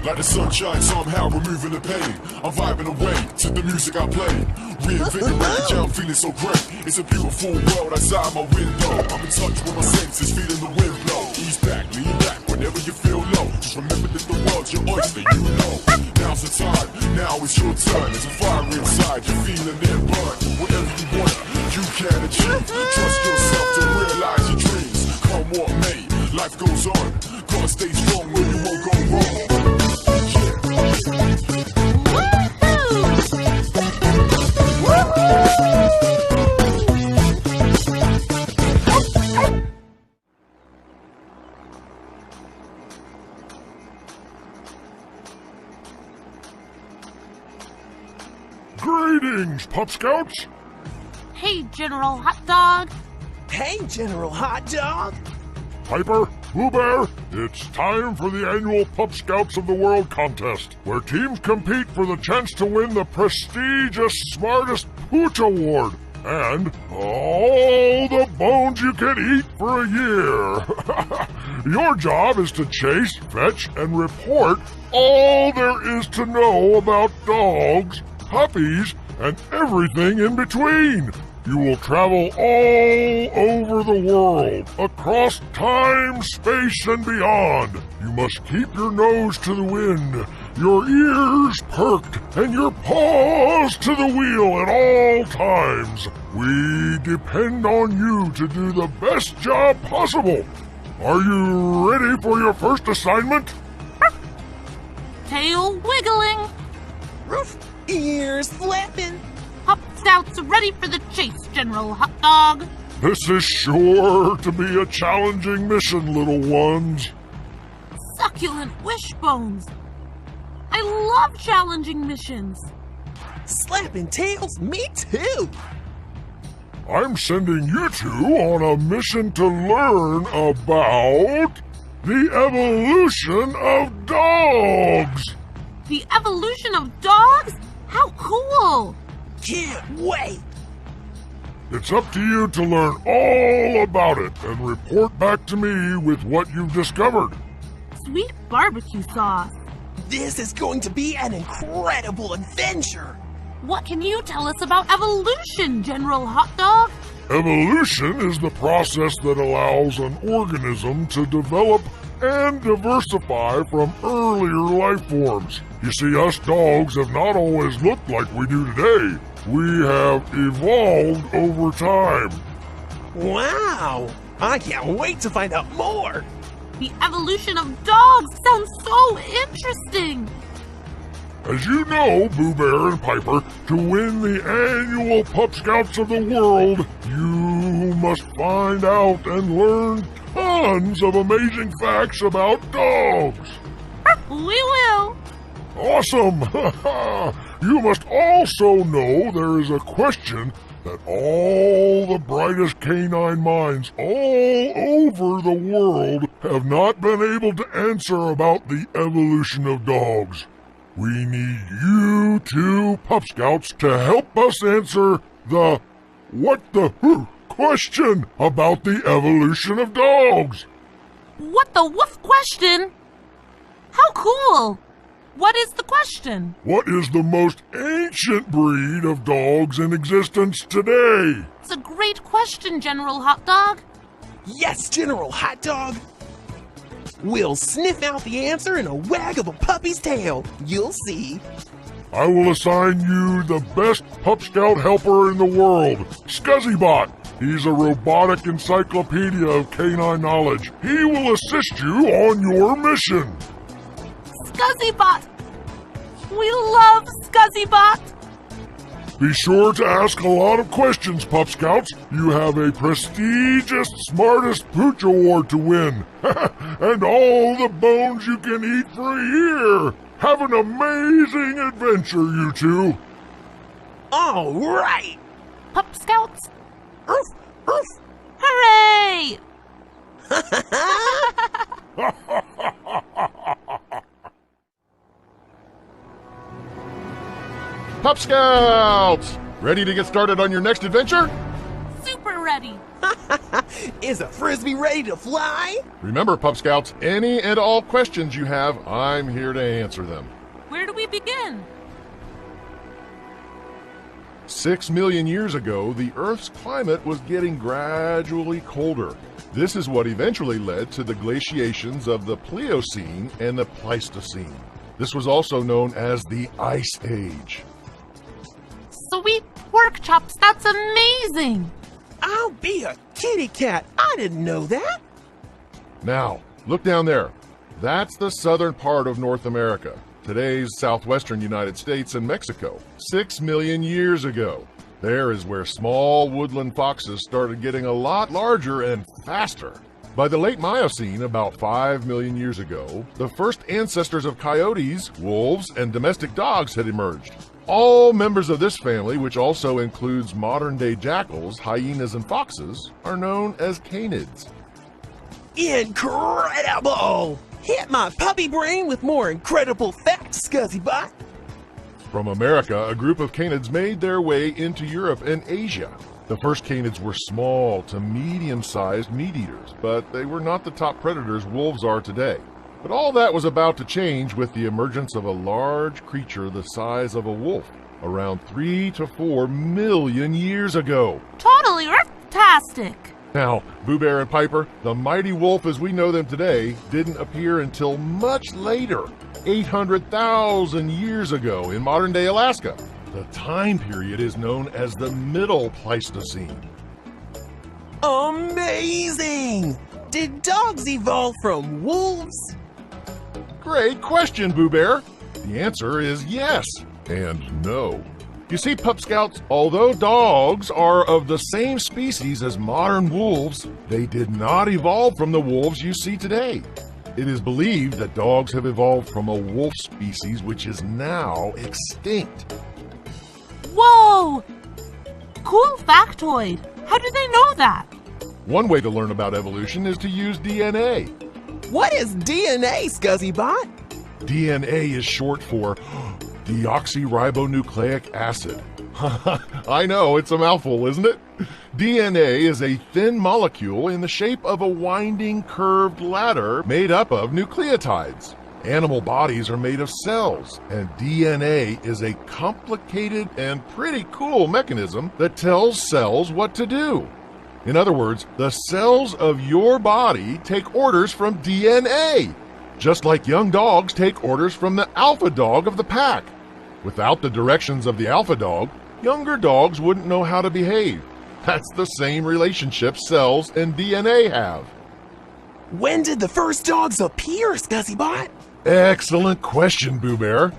Like the sunshine somehow removing the pain. I'm vibing away to the music I play. Reinvigorated, yeah, I'm feeling so great. It's a beautiful world outside my window. I'm in touch with my senses, feeling the wind blow. Ease back, lean back whenever you feel low. Just remember that the world's your oyster, you know. Now's the time, now it's your turn. There's a fire inside, you're feeling it burn. Whatever you want, you can achieve. Trust yourself to realize your dreams. Come what may, life goes on. Gotta stay strong when you won't go wrong. Greetings, Pup Scouts! Hey, General Hot Dog! Hey, General Hot Dog! Piper, Blue Bear, it's time for the annual Pup Scouts of the World contest, where teams compete for the chance to win the prestigious Smartest Pooch Award and all the bones you can eat for a year. Your job is to chase, fetch, and report all there is to know about dogs, puppies, and everything in between. You will travel all over the world, across time, space, and beyond. You must keep your nose to the wind, your ears perked, and your paws to the wheel at all times. We depend on you to do the best job possible. Are you ready for your first assignment? Tail wiggling. Roof, ears flapping. Pup Scouts ready for the chase, General Hot Dog. This is sure to be a challenging mission, little ones. Succulent wishbones. I love challenging missions. Slapping tails, me too. I'm sending you two on a mission to learn about the evolution of dogs. The evolution of dogs? How cool! Can't wait. It's up to you to learn all about it and report back to me with what you've discovered. Sweet barbecue sauce. This is going to be an incredible adventure. What can you tell us about evolution, General Hot Dog? Evolution is the process that allows an organism to develop and diversify from earlier life forms. You see, us dogs have not always looked like we do today. We have evolved over time. Wow! I can't wait to find out more. The evolution of dogs sounds so interesting. As you know, Boo Bear and Piper, to win the annual Pup Scouts of the World, you must find out and learn tons of amazing facts about dogs. We will. Awesome! You must also know there is a question that all the brightest canine minds all over the world have not been able to answer about the evolution of dogs. We need you two Pup Scouts to help us answer the what the who question about the evolution of dogs. What the woof question? How cool! What is the question? What is the most ancient breed of dogs in existence today? It's a great question, General Hot Dog. Yes, General Hot Dog. We'll sniff out the answer in a wag of a puppy's tail. You'll see. I will assign you the best Pup Scout helper in the world, ScuzzyBot. He's a robotic encyclopedia of canine knowledge. He will assist you on your mission. ScuzzyBot! We love ScuzzyBot! Be sure to ask a lot of questions, Pup Scouts. You have a prestigious Smartest Pooch Award to win. And all the bones you can eat for a year. Have an amazing adventure, you two. All right. Pup Scouts, Oof, oof. hooray! Pup Scouts! Ready to get started on your next adventure? Super ready. Is a frisbee ready to fly? Remember, Pup Scouts, any and all questions you have, I'm here to answer them. Where do we begin? 6 million years ago, the Earth's climate was getting gradually colder. This is what eventually led to the glaciations of the Pliocene and the Pleistocene. This was also known as the Ice Age. Sweet pork chops, that's amazing! I'll be a kitty cat. I didn't know that. Now, look down there. That's the southern part of North America, today's southwestern United States and Mexico. 6 million years ago, there is where small woodland foxes started getting a lot larger and faster. By the late Miocene, about 5 million years ago, the first ancestors of coyotes, wolves, and domestic dogs had emerged. All members of this family, which also includes modern-day jackals, hyenas, and foxes, are known as canids. Incredible! Hit my puppy brain with more incredible facts, Scuzzybot. From America, a group of canids made their way into Europe and Asia. The first canids were small to medium-sized meat eaters, but they were not the top predators wolves are today. But all that was about to change with the emergence of a large creature the size of a wolf, around 3 to 4 million years ago. Totally fantastic! Now, Boo Bear and Piper, the mighty wolf as we know them today didn't appear until much later, 800,000 years ago in modern-day Alaska. The time period is known as the Middle Pleistocene. Amazing! Did dogs evolve from wolves? Great question, Boo Bear. The answer is yes and no. You see, Pup Scouts, although dogs are of the same species as modern wolves, they did not evolve from the wolves you see today. It is believed that dogs have evolved from a wolf species which is now extinct. Whoa! Cool factoid. How do they know that? One way to learn about evolution is to use DNA. What is DNA, Scuzzybot? DNA is short for deoxyribonucleic acid. I know, it's a mouthful, isn't it? DNA is a thin molecule in the shape of a winding curved ladder made up of nucleotides. Animal bodies are made of cells, and DNA is a complicated and pretty cool mechanism that tells cells what to do. In other words, the cells of your body take orders from DNA, just like young dogs take orders from the alpha dog of the pack. Without the directions of the alpha dog, younger dogs wouldn't know how to behave. That's the same relationship cells and DNA have. When did the first dogs appear, Scuzzybot? Excellent question, Boo Bear.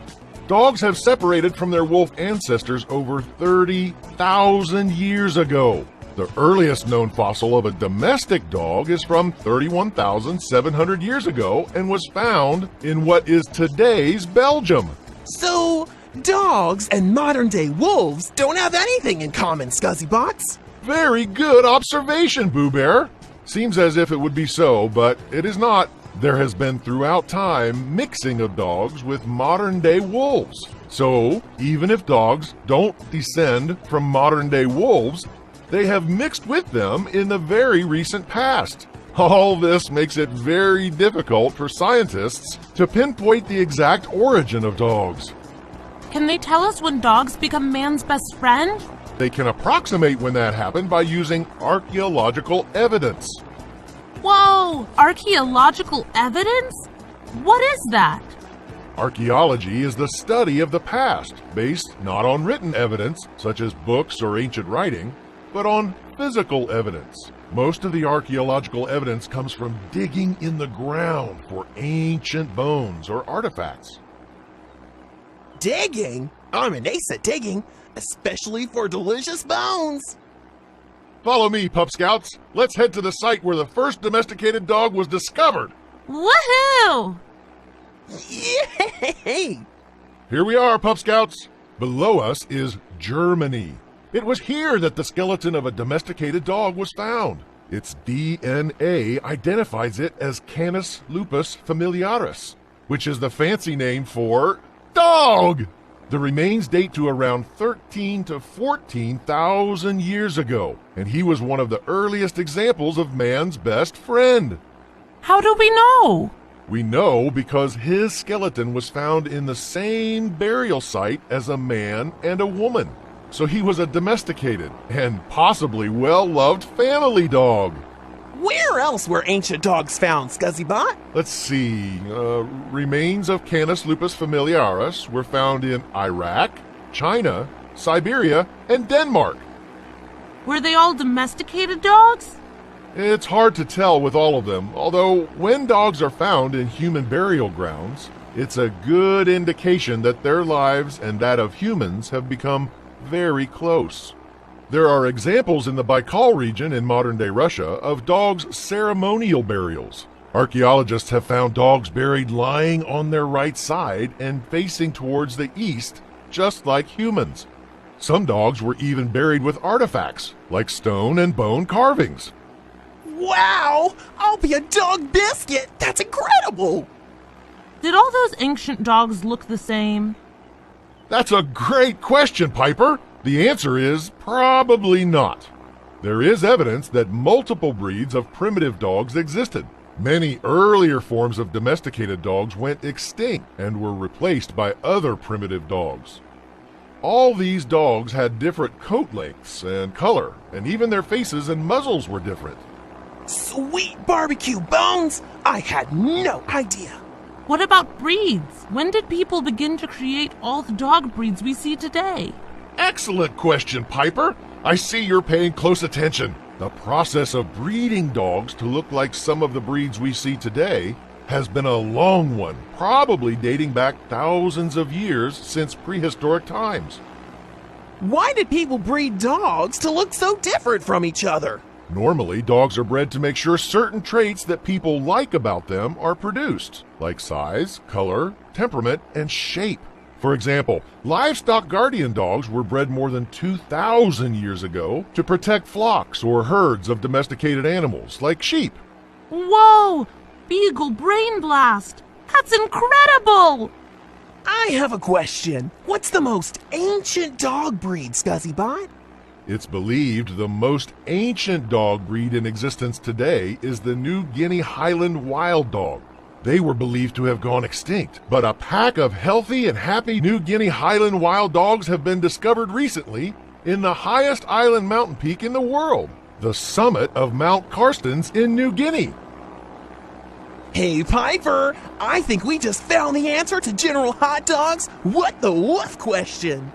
Dogs have separated from their wolf ancestors over 30,000 years ago. The earliest known fossil of a domestic dog is from 31,700 years ago and was found in what is today's Belgium. So, dogs and modern-day wolves don't have anything in common, Scuzzybots. Very good observation, Boo Bear. Seems as if it would be so, but it is not. There has been throughout time mixing of dogs with modern-day wolves. So, even if dogs don't descend from modern-day wolves, they have mixed with them in the very recent past. All this makes it very difficult for scientists to pinpoint the exact origin of dogs. Can they tell us when dogs become man's best friend? They can approximate when that happened by using archaeological evidence. Whoa! Archaeological evidence? What is that? Archaeology is the study of the past, based not on written evidence, such as books or ancient writing, but on physical evidence. Most of the archaeological evidence comes from digging in the ground for ancient bones or artifacts. Digging? I'm an ace at digging, especially for delicious bones. Follow me, Pup Scouts. Let's head to the site where the first domesticated dog was discovered. Woohoo! Yay! Here we are, Pup Scouts. Below us is Germany. It was here that the skeleton of a domesticated dog was found. Its DNA identifies it as Canis lupus familiaris, which is the fancy name for dog. The remains date to around 13 to 14,000 years ago, and he was one of the earliest examples of man's best friend. How do we know? We know because his skeleton was found in the same burial site as a man and a woman. So he was a domesticated and possibly well-loved family dog. Where else were ancient dogs found, ScuzzyBot? Let's see. Remains of Canis lupus familiaris were found in Iraq, China, Siberia, and Denmark. Were they all domesticated dogs? It's hard to tell with all of them, although when dogs are found in human burial grounds, it's a good indication that their lives and that of humans have become very close. There are examples in the Baikal region in modern-day Russia of dogs' ceremonial burials. Archaeologists have found dogs buried lying on their right side and facing towards the east, just like humans. Some dogs were even buried with artifacts, like stone and bone carvings. Wow! I'll be a dog biscuit! That's incredible! Did all those ancient dogs look the same? That's a great question, Piper! The answer is probably not. There is evidence that multiple breeds of primitive dogs existed. Many earlier forms of domesticated dogs went extinct and were replaced by other primitive dogs. All these dogs had different coat lengths and color, and even their faces and muzzles were different. Sweet barbecue bones! I had no idea. What about breeds? When did people begin to create all the dog breeds we see today? Excellent question, Piper. I see you're paying close attention. The process of breeding dogs to look like some of the breeds we see today has been a long one, probably dating back thousands of years since prehistoric times. Why did people breed dogs to look so different from each other? Normally, dogs are bred to make sure certain traits that people like about them are produced, like size, color, temperament, and shape. For example, livestock guardian dogs were bred more than 2,000 years ago to protect flocks or herds of domesticated animals, like sheep. Whoa! Beagle Brain Blast! That's incredible! I have a question. What's the most ancient dog breed, ScuzzyBot? It's believed the most ancient dog breed in existence today is the New Guinea Highland Wild Dog. They were believed to have gone extinct, but a pack of healthy and happy New Guinea Highland Wild Dogs have been discovered recently in the highest island mountain peak in the world, the summit of Mount Carstens in New Guinea. Hey, Piper, I think we just found the answer to General Hot Dog's What the Woof question.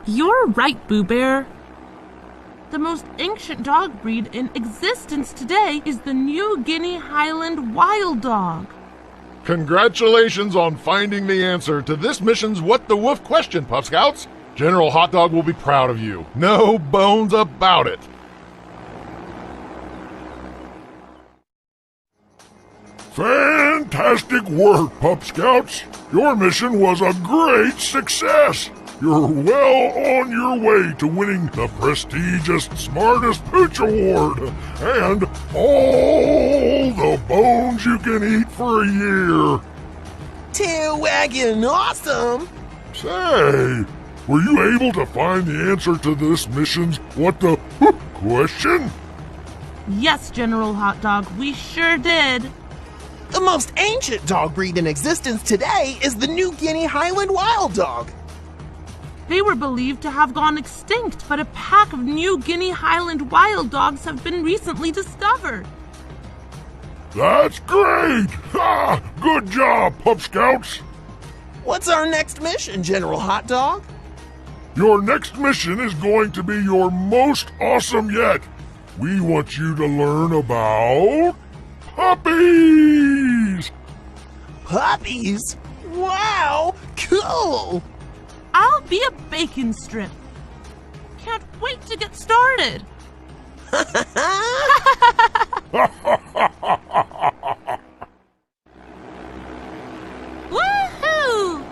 You're right, Boo Bear. The most ancient dog breed in existence today is the New Guinea Highland Wild Dog. Congratulations on finding the answer to this mission's What the Woof question, Pup Scouts. General Hot Dog will be proud of you. No bones about it. Fantastic work, Pup Scouts. Your mission was a great success. You're well on your way to winning the prestigious Smartest Pooch Award and all the bones you can eat for a year. Tail-wagging awesome! Say, were you able to find the answer to this mission's What the question? Yes, General Hot Dog, we sure did. The most ancient dog breed in existence today is the New Guinea Highland Wild Dog. They were believed to have gone extinct, but a pack of New Guinea Highland Wild Dogs have been recently discovered. That's great! Ha! Good job, Pup Scouts! What's our next mission, General Hot Dog? Your next mission is going to be your most awesome yet. We want you to learn about puppies! Puppies? Wow! Cool! I'll be a bacon strip. Can't wait to get started. Woohoo!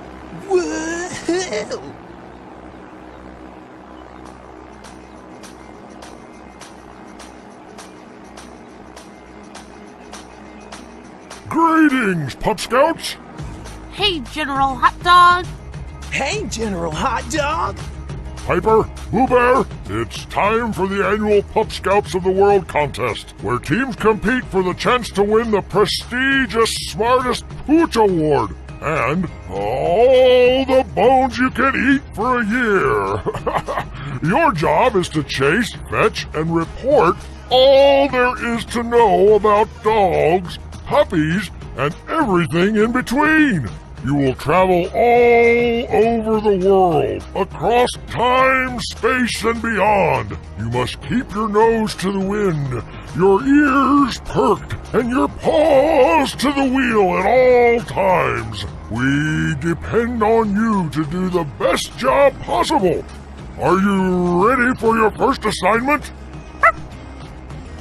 Woohoo! Greetings, Pup Scouts! Hey, General Hot Dog. Hey, General Hot Dog. Piper, Pooh Bear, it's time for the annual Pup Scouts of the World contest, where teams compete for the chance to win the prestigious Smartest Pooch Award and all the bones you can eat for a year. Your job is to chase, fetch, and report all there is to know about dogs, puppies, and everything in between. You will travel all over the world, across time, space, and beyond. You must keep your nose to the wind, your ears perked, and your paws to the wheel at all times. We depend on you to do the best job possible. Are you ready for your first assignment?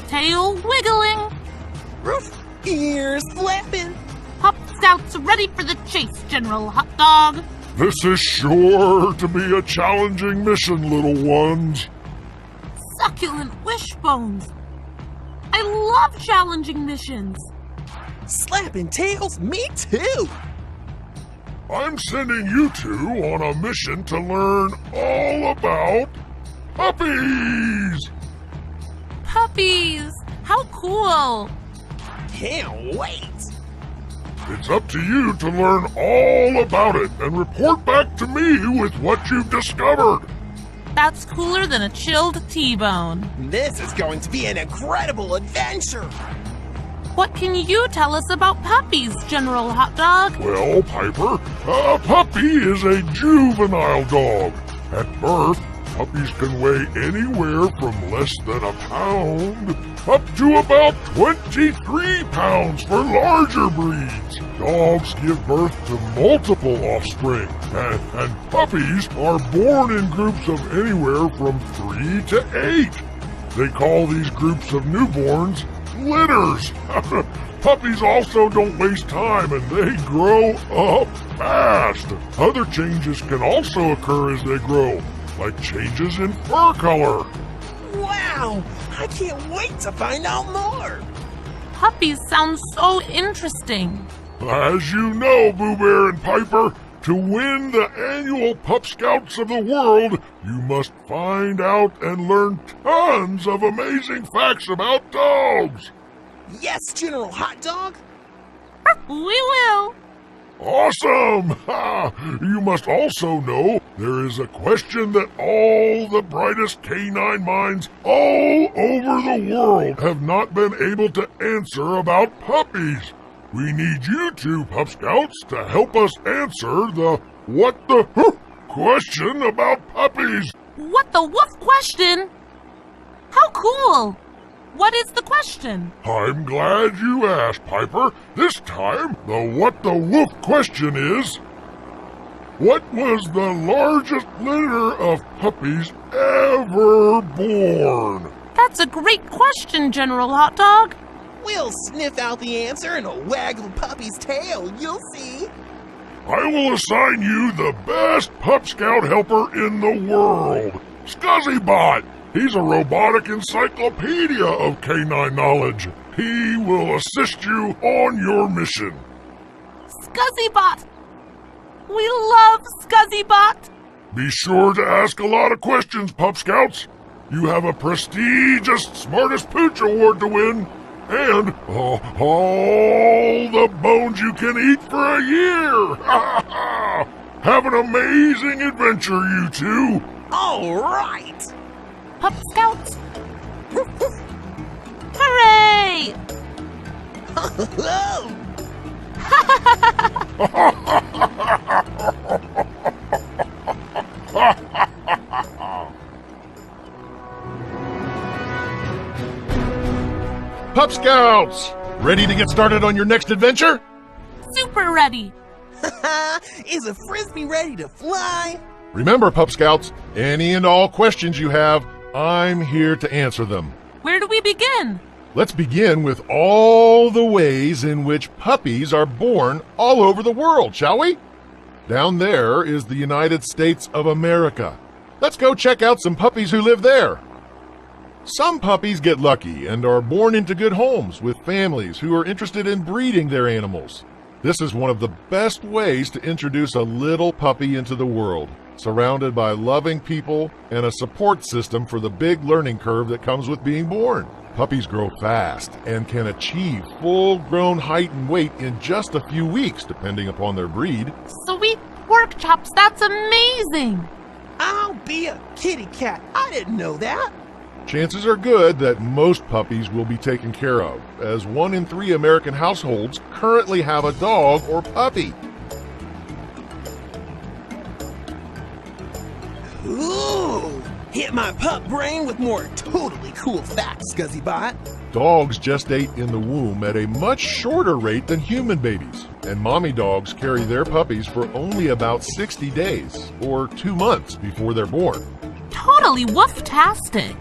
Tail wiggling. Roof, ears flapping. Pup Scouts ready for the chase, General Hot Dog. This is sure to be a challenging mission, little ones. Succulent wishbones. I love challenging missions. Slapping tails, me too. I'm sending you two on a mission to learn all about puppies. Puppies. How cool. Can't wait. It's up to you to learn all about it and report back to me with what you've discovered. That's cooler than a chilled T-bone. This is going to be an incredible adventure. What can you tell us about puppies, General Hot Dog? Well, Piper, a puppy is a juvenile dog. At birth, puppies can weigh anywhere from less than a pound up to about 23 pounds for larger breeds. Dogs give birth to multiple offspring, and puppies are born in groups of anywhere from 3 to 8. They call these groups of newborns litters. Puppies also don't waste time, and they grow up fast. Other changes can also occur as they grow, like changes in fur color. Wow, I can't wait to find out more. Puppies sound so interesting. As you know, Boo Bear and Piper, to win the annual Pup Scouts of the World, you must find out and learn tons of amazing facts about dogs. Yes, General Hot Dog. We will. Awesome! You must also know there is a question that all the brightest canine minds all over the world have not been able to answer about puppies. We need you two Pup Scouts to help us answer the what the question about puppies. What the woof question? How cool! What is the question? I'm glad you asked, Piper. This time, the what the woof question is, what was the largest litter of puppies ever born? That's a great question, General Hot Dog. We'll sniff out the answer in a wag of a puppy's tail, you'll see. I will assign you the best Pup Scout helper in the world, ScuzzyBot. He's a robotic encyclopedia of canine knowledge. He will assist you on your mission. ScuzzyBot. We love ScuzzyBot. Be sure to ask a lot of questions, Pup Scouts. You have a prestigious Smartest Pooch Award to win, and all the bones you can eat for a year. Have an amazing adventure, you two. All right. Pup Scouts. Hooray! Pup Scouts! Ready to get started on your next adventure? Super ready. Is a frisbee ready to fly? Remember, Pup Scouts, any and all questions you have, I'm here to answer them. Where do we begin? Let's begin with all the ways in which puppies are born all over the world, shall we? Down there is the United States of America. Let's go check out some puppies who live there. Some puppies get lucky and are born into good homes with families who are interested in breeding their animals. This is one of the best ways to introduce a little puppy into the world, surrounded by loving people and a support system for the big learning curve that comes with being born. Puppies grow fast and can achieve full-grown height and weight in just a few weeks, depending upon their breed. Sweet pork chops, that's amazing! I'll be a kitty cat. I didn't know that. Chances are good that most puppies will be taken care of, as 1 in 3 American households currently have a dog or puppy. Ooh! Hit my pup brain with more totally cool facts, ScuzzyBot. Dogs gestate in the womb at a much shorter rate than human babies, and mommy dogs carry their puppies for only about 60 days, or 2 months before they're born. Totally woof-tastic!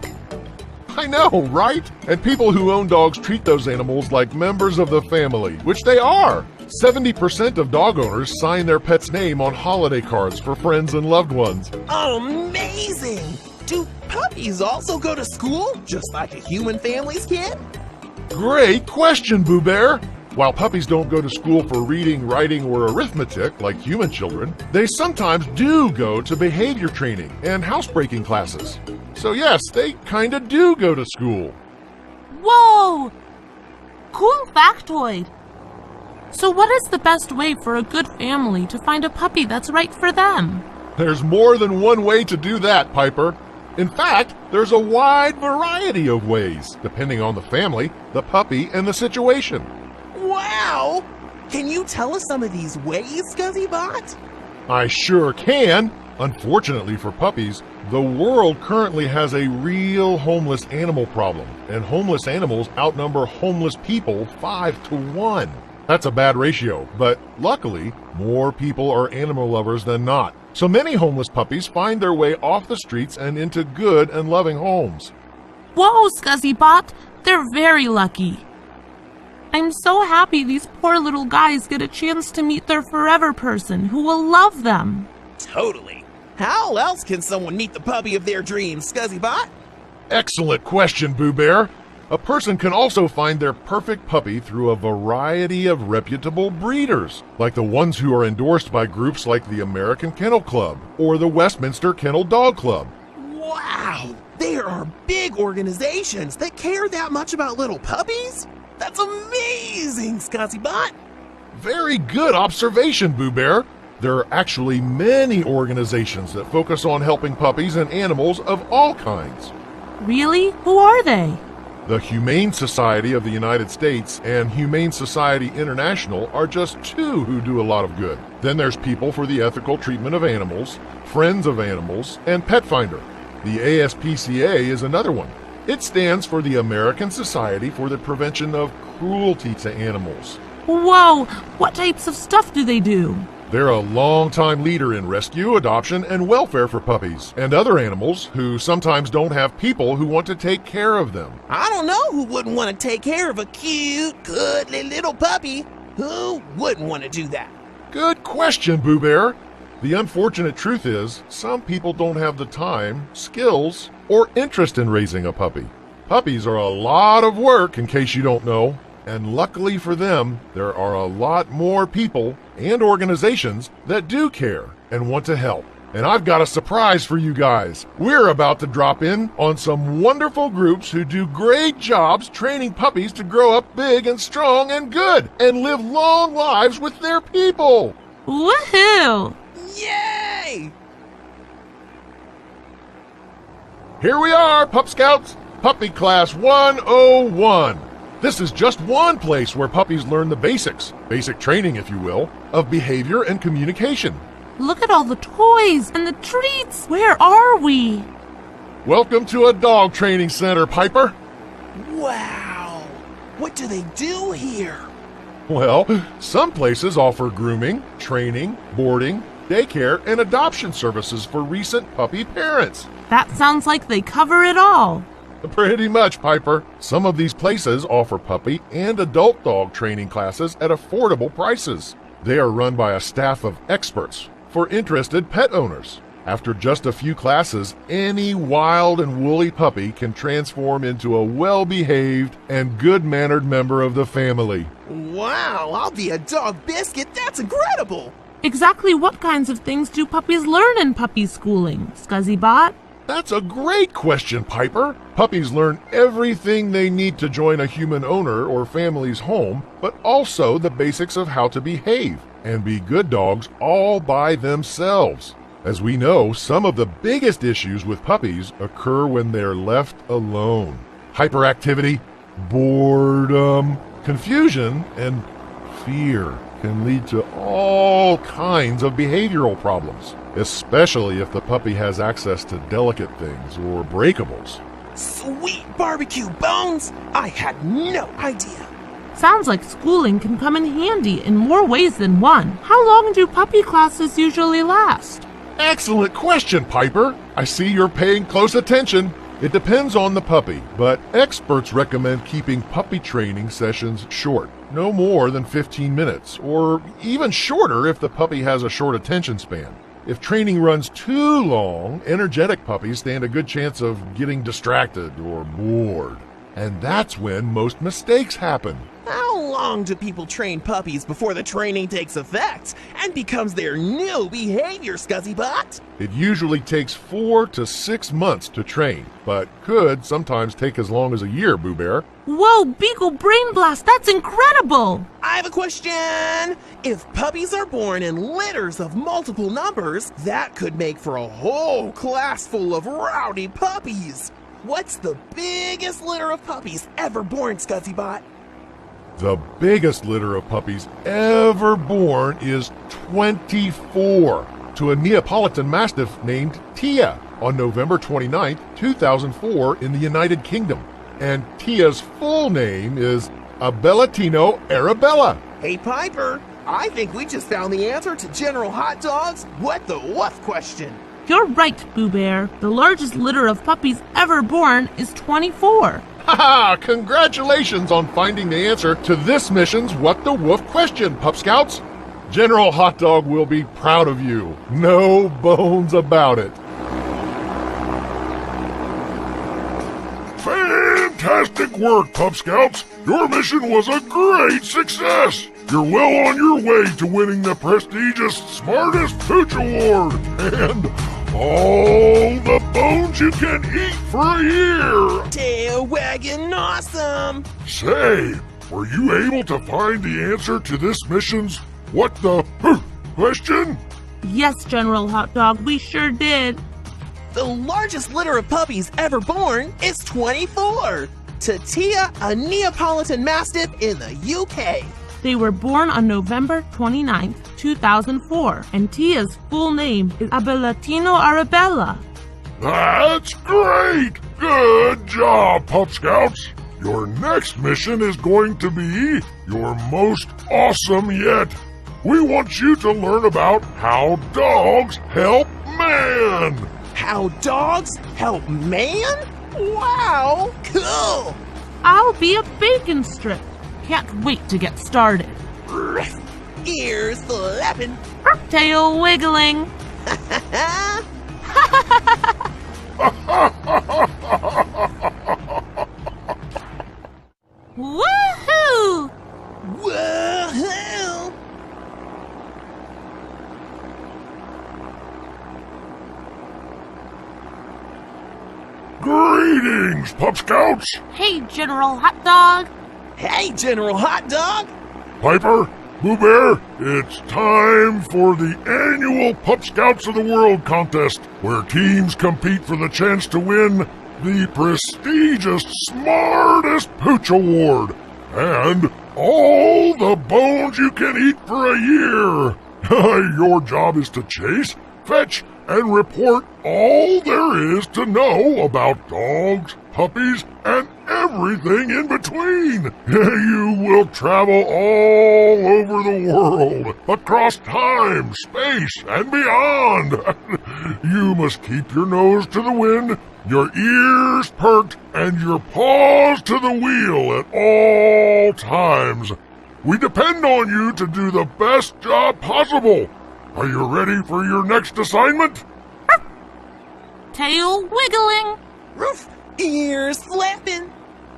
I know, right? And people who own dogs treat those animals like members of the family, which they are. 70% of dog owners sign their pet's name on holiday cards for friends and loved ones. Amazing! Do puppies also go to school, just like a human family's kid? Great question, Boo Bear! While puppies don't go to school for reading, writing, or arithmetic like human children, they sometimes do go to behavior training and housebreaking classes. So yes, they kinda do go to school. Whoa! Cool factoid! So what is the best way for a good family to find a puppy that's right for them? There's more than one way to do that, Piper. In fact, there's a wide variety of ways, depending on the family, the puppy, and the situation. Wow! Can you tell us some of these ways, ScuzzyBot? I sure can. Unfortunately for puppies, the world currently has a real homeless animal problem, and homeless animals outnumber homeless people 5 to 1. That's a bad ratio, but luckily, more people are animal lovers than not. So many homeless puppies find their way off the streets and into good and loving homes. Whoa, ScuzzyBot! They're very lucky. I'm so happy these poor little guys get a chance to meet their forever person who will love them. Totally. How else can someone meet the puppy of their dreams, ScuzzyBot? Excellent question, Boo Bear. A person can also find their perfect puppy through a variety of reputable breeders, like the ones who are endorsed by groups like the American Kennel Club or the Westminster Kennel Dog Club. Wow! There are big organizations that care that much about little puppies? That's amazing, ScuzzyBot! Very good observation, Boo Bear. There are actually many organizations that focus on helping puppies and animals of all kinds. Really? Who are they? The Humane Society of the United States and Humane Society International are just 2 who do a lot of good. Then there's People for the Ethical Treatment of Animals, Friends of Animals, and Pet Finder. The ASPCA is another one. It stands for the American Society for the Prevention of Cruelty to Animals. Whoa! What types of stuff do they do? They're a long-time leader in rescue, adoption, and welfare for puppies and other animals who sometimes don't have people who want to take care of them. I don't know who wouldn't want to take care of a cute, cuddly little puppy. Who wouldn't want to do that? Good question, Boo Bear. The unfortunate truth is, some people don't have the time, skills, or interest in raising a puppy. Puppies are a lot of work, in case you don't know. And luckily for them, there are a lot more people and organizations that do care and want to help. And I've got a surprise for you guys. We're about to drop in on some wonderful groups who do great jobs training puppies to grow up big and strong and good and live long lives with their people. Woohoo! Yay! Here we are, Pup Scouts, Puppy Class 101. This is just one place where puppies learn the basic training, if you will, of behavior and communication. Look at all the toys and the treats! Where are we? Welcome to a dog training center, Piper. Wow! What do they do here? Well, some places offer grooming, training, boarding, daycare, and adoption services for recent puppy parents. That sounds like they cover it all. Pretty much, Piper. Some of these places offer puppy and adult dog training classes at affordable prices. They are run by a staff of experts for interested pet owners. After just a few classes, any wild and woolly puppy can transform into a well-behaved and good-mannered member of the family. Wow, I'll be a dog biscuit. That's incredible. Exactly what kinds of things do puppies learn in puppy schooling, ScuzzyBot? That's a great question, Piper. Puppies learn everything they need to join a human owner or family's home, but also the basics of how to behave and be good dogs all by themselves. As we know, some of the biggest issues with puppies occur when they're left alone. Hyperactivity, boredom, confusion, and fear can lead to all kinds of behavioral problems, especially if the puppy has access to delicate things or breakables. Sweet barbecue bones! I had no idea. Sounds like schooling can come in handy in more ways than one. How long do puppy classes usually last? Excellent question, Piper. I see you're paying close attention. It depends on the puppy, but experts recommend keeping puppy training sessions short, no more than 15 minutes, or even shorter if the puppy has a short attention span. If training runs too long, energetic puppies stand a good chance of getting distracted or bored. And that's when most mistakes happen. How long do people train puppies before the training takes effect and becomes their new behavior, ScuzzyBot? It usually takes 4 to 6 months to train, but could sometimes take as long as a year, Boo Bear. Whoa, Beagle Brain Blast, that's incredible! I have a question! If puppies are born in litters of multiple numbers, that could make for a whole class full of rowdy puppies. What's the biggest litter of puppies ever born, ScuzzyBot? The biggest litter of puppies ever born is 24 to a Neapolitan Mastiff named Tia on November 29, 2004 in the United Kingdom. And Tia's full name is Abelatino Arabella. Hey, Piper, I think we just found the answer to General Hot Dog's What the Woof question. You're right, Boo Bear. The largest litter of puppies ever born is 24. Ha! Congratulations on finding the answer to this mission's What the Woof question, Pup Scouts. General Hot Dog will be proud of you. No bones about it. Fantastic work, Pup Scouts! Your mission was a great success! You're well on your way to winning the prestigious Smartest Pooch Award and all the bones you can eat for a year! Tail wagging awesome! Say, were you able to find the answer to this mission's What the question? Yes, General Hot Dog, we sure did. The largest litter of puppies ever born is 24. To Tia, a Neapolitan Mastiff in the UK. They were born on November 29, 2004, and Tia's full name is Abelatino Arabella. That's great! Good job, Pup Scouts! Your next mission is going to be your most awesome yet. We want you to learn about how dogs help man! How dogs help man? Wow, cool! I'll be a bacon strip. Can't wait to get started. Ears flapping. Tail wiggling. Woohoo! Woohoo! Greetings, Pup Scouts! Hey, General Hot Dog. Hey, General Hot Dog! Piper, Boo Bear, it's time for the annual Pup Scouts of the World contest, where teams compete for the chance to win the prestigious Smartest Pooch Award and all the bones you can eat for a year. Your job is to chase, fetch, and report all there is to know about dogs, puppies, and everything in between. You will travel all over the world, across time, space, and beyond. You must keep your nose to the wind, your ears perked, and your paws to the wheel at all times. We depend on you to do the best job possible. Are you ready for your next assignment? Tail wiggling. Roof, ears flapping.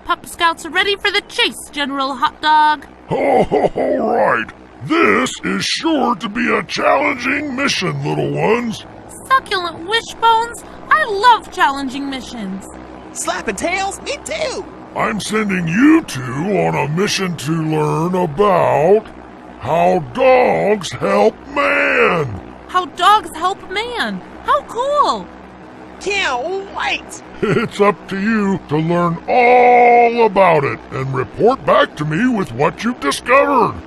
Pup Scouts are ready for the chase, General Hot Dog. All right. This is sure to be a challenging mission, little ones. Succulent wishbones, I love challenging missions. Slapping tails? Me too! I'm sending you two on a mission to learn about how dogs help man. How dogs help man. How cool! Can't wait! It's up to you to learn all about it and report back to me with what you've discovered.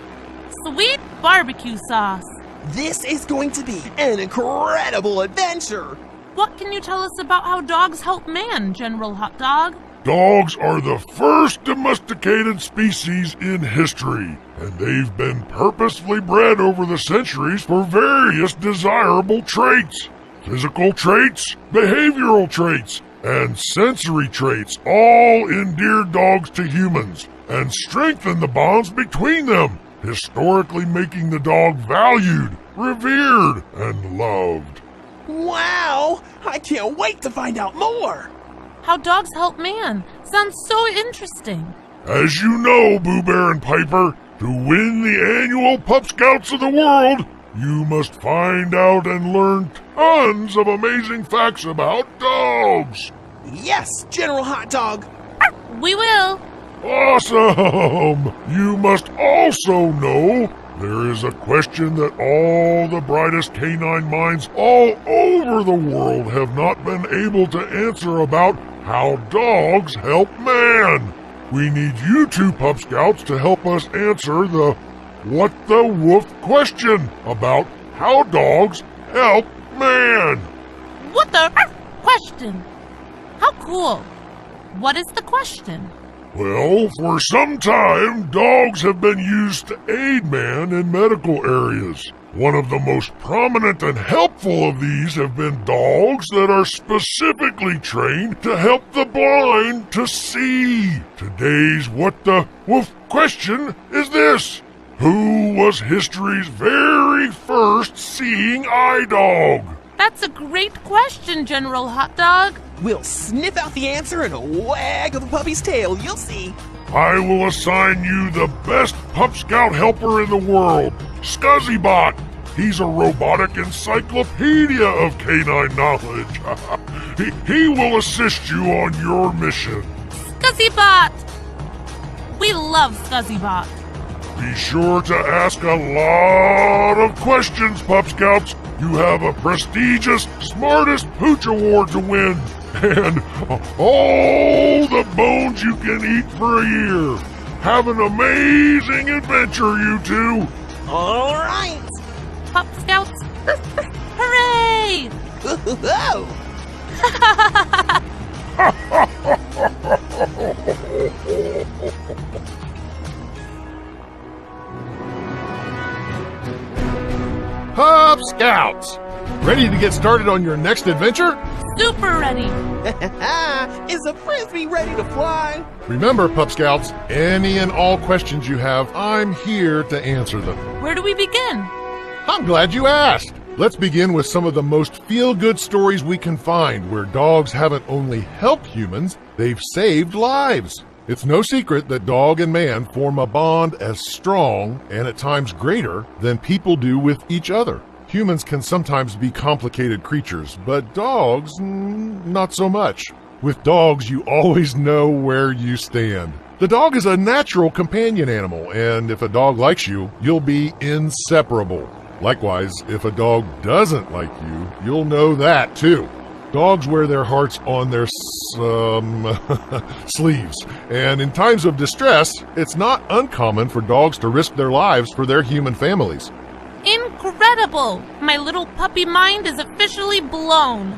Sweet barbecue sauce. This is going to be an incredible adventure! What can you tell us about how dogs help man, General Hot Dog? Dogs are the first domesticated species in history, and they've been purposefully bred over the centuries for various desirable traits. Physical traits, behavioral traits, and sensory traits all endear dogs to humans and strengthen the bonds between them, historically making the dog valued, revered, and loved. Wow! I can't wait to find out more! How dogs help man. Sounds so interesting. As you know, Boo Bear and Piper, to win the annual Pup Scouts of the world, you must find out and learn tons of amazing facts about dogs. Yes, General Hot Dog! We will. Awesome! You must also know there is a question that all the brightest canine minds all over the world have not been able to answer about how dogs help man. We need you two Pup Scouts to help us answer the what the woof question about how dogs help man. What the question? How cool. What is the question? Well, for some time, dogs have been used to aid man in medical areas. One of the most prominent and helpful of these have been dogs that are specifically trained to help the blind to see. Today's What the Woof question is this. Who was history's very first seeing eye dog? That's a great question, General Hot Dog. We'll sniff out the answer in a wag of a puppy's tail, you'll see. I will assign you the best Pup Scout helper in the world, ScuzzyBot. He's a robotic encyclopedia of canine knowledge. he will assist you on your mission. ScuzzyBot! We love ScuzzyBot. Be sure to ask a lot of questions, Pup Scouts. You have a prestigious Smartest Pooch Award to win. And all the bones you can eat for a year. Have an amazing adventure, you two. All right. Pup Scouts, hooray! Pup Scouts! Ready to get started on your next adventure? Super ready. Is the frisbee ready to fly? Remember, Pup Scouts, any and all questions you have, I'm here to answer them. Where do we begin? I'm glad you asked. Let's begin with some of the most feel-good stories we can find where dogs haven't only helped humans, they've saved lives. It's no secret that dog and man form a bond as strong and at times greater than people do with each other. Humans can sometimes be complicated creatures, but dogs, not so much. With dogs, you always know where you stand. The dog is a natural companion animal, and if a dog likes you, you'll be inseparable. Likewise, if a dog doesn't like you, you'll know that too. Dogs wear their hearts on their sleeves, and in times of distress, it's not uncommon for dogs to risk their lives for their human families. Incredible! My little puppy mind is officially blown.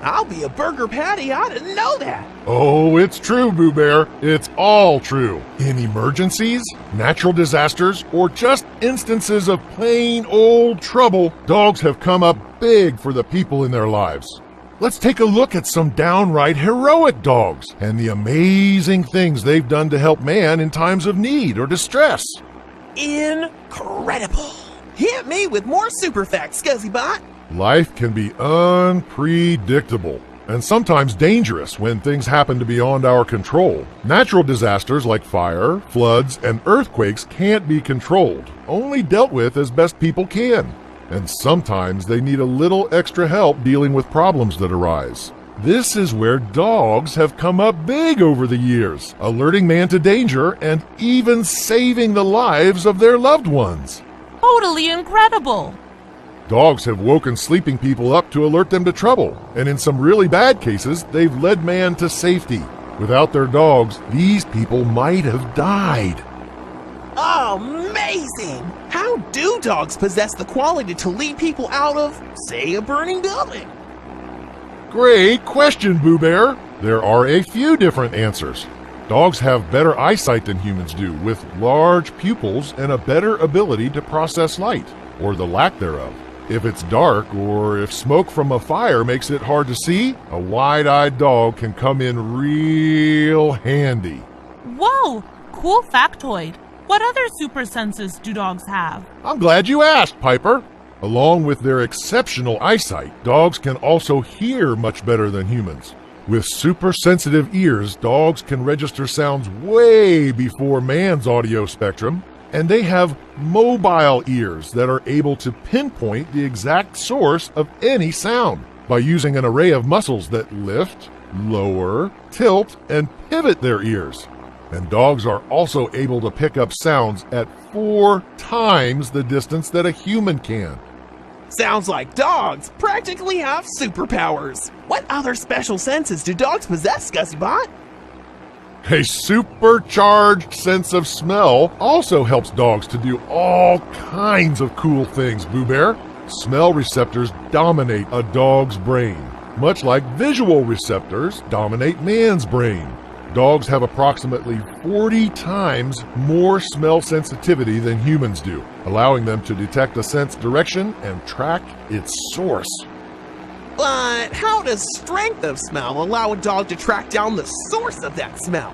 I'll be a burger patty. I didn't know that. Oh, it's true, Boo Bear. It's all true. In emergencies, natural disasters, or just instances of plain old trouble, dogs have come up big for the people in their lives. Let's take a look at some downright heroic dogs and the amazing things they've done to help man in times of need or distress. Incredible. Hit me with more super facts, ScuzzyBot. Life can be unpredictable. and sometimes dangerous when things happen to be beyond our control. Natural disasters like fire, floods, and earthquakes can't be controlled, only dealt with as best people can. And sometimes they need a little extra help dealing with problems that arise. This is where dogs have come up big over the years, alerting man to danger and even saving the lives of their loved ones. Totally incredible! Dogs have woken sleeping people up to alert them to trouble, and in some really bad cases, they've led man to safety. Without their dogs, these people might have died. Amazing! How do dogs possess the quality to lead people out of, say, a burning building? Great question, Boo Bear. There are a few different answers. Dogs have better eyesight than humans do, with large pupils and a better ability to process light, or the lack thereof. If it's dark or if smoke from a fire makes it hard to see, a wide-eyed dog can come in real handy. Whoa! Cool factoid. What other super senses do dogs have? I'm glad you asked, Piper. Along with their exceptional eyesight, dogs can also hear much better than humans. With super sensitive ears, dogs can register sounds way before man's audio spectrum, and they have mobile ears that are able to pinpoint the exact source of any sound by using an array of muscles that lift, lower, tilt, and pivot their ears. And dogs are also able to pick up sounds at 4 times the distance that a human can. Sounds like dogs practically have superpowers. What other special senses do dogs possess, ScuzzyBot? A supercharged sense of smell also helps dogs to do all kinds of cool things, Boo Bear. Smell receptors dominate a dog's brain, much like visual receptors dominate man's brain. Dogs have approximately 40 times more smell sensitivity than humans do, allowing them to detect a scent's direction and track its source. But how does strength of smell allow a dog to track down the source of that smell?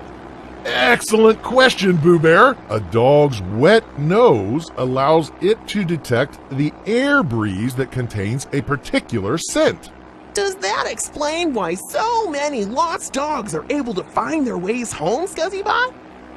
Excellent question, Boo Bear. A dog's wet nose allows it to detect the air breeze that contains a particular scent. Does that explain why so many lost dogs are able to find their ways home, ScuzzyBot?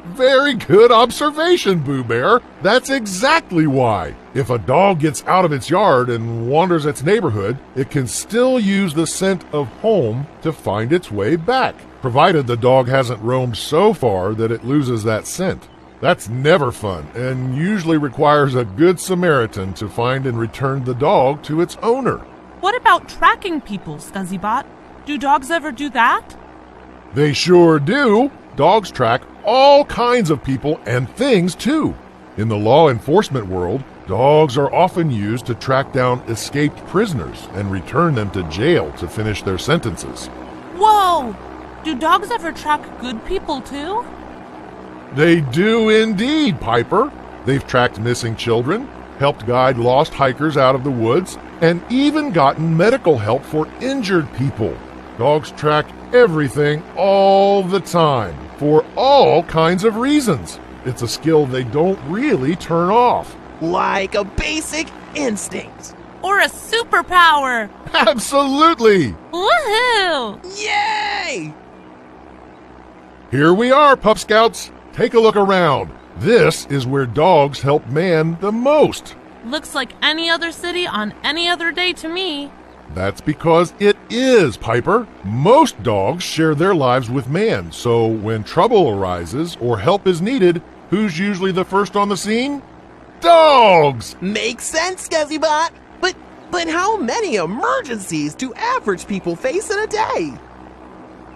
Very good observation, Boo Bear. That's exactly why. If a dog gets out of its yard and wanders its neighborhood, it can still use the scent of home to find its way back, provided the dog hasn't roamed so far that it loses that scent. That's never fun and usually requires a good Samaritan to find and return the dog to its owner. What about tracking people, ScuzzyBot? Do dogs ever do that? They sure do. Dogs track all kinds of people and things too. In the law enforcement world, dogs are often used to track down escaped prisoners and return them to jail to finish their sentences. Whoa! Do dogs ever track good people too? They do indeed, Piper. They've tracked missing children, helped guide lost hikers out of the woods, and even gotten medical help for injured people. Dogs track everything all the time, for all kinds of reasons. It's a skill they don't really turn off. Like a basic instinct. Or a superpower! Absolutely! Woohoo! Yay! Here we are, Pup Scouts. Take a look around. This is where dogs help man the most. Looks like any other city on any other day to me. That's because it is, Piper. Most dogs share their lives with man, so when trouble arises or help is needed, who's usually the first on the scene? Dogs! Makes sense, ScuzzyBot. But how many emergencies do average people face in a day?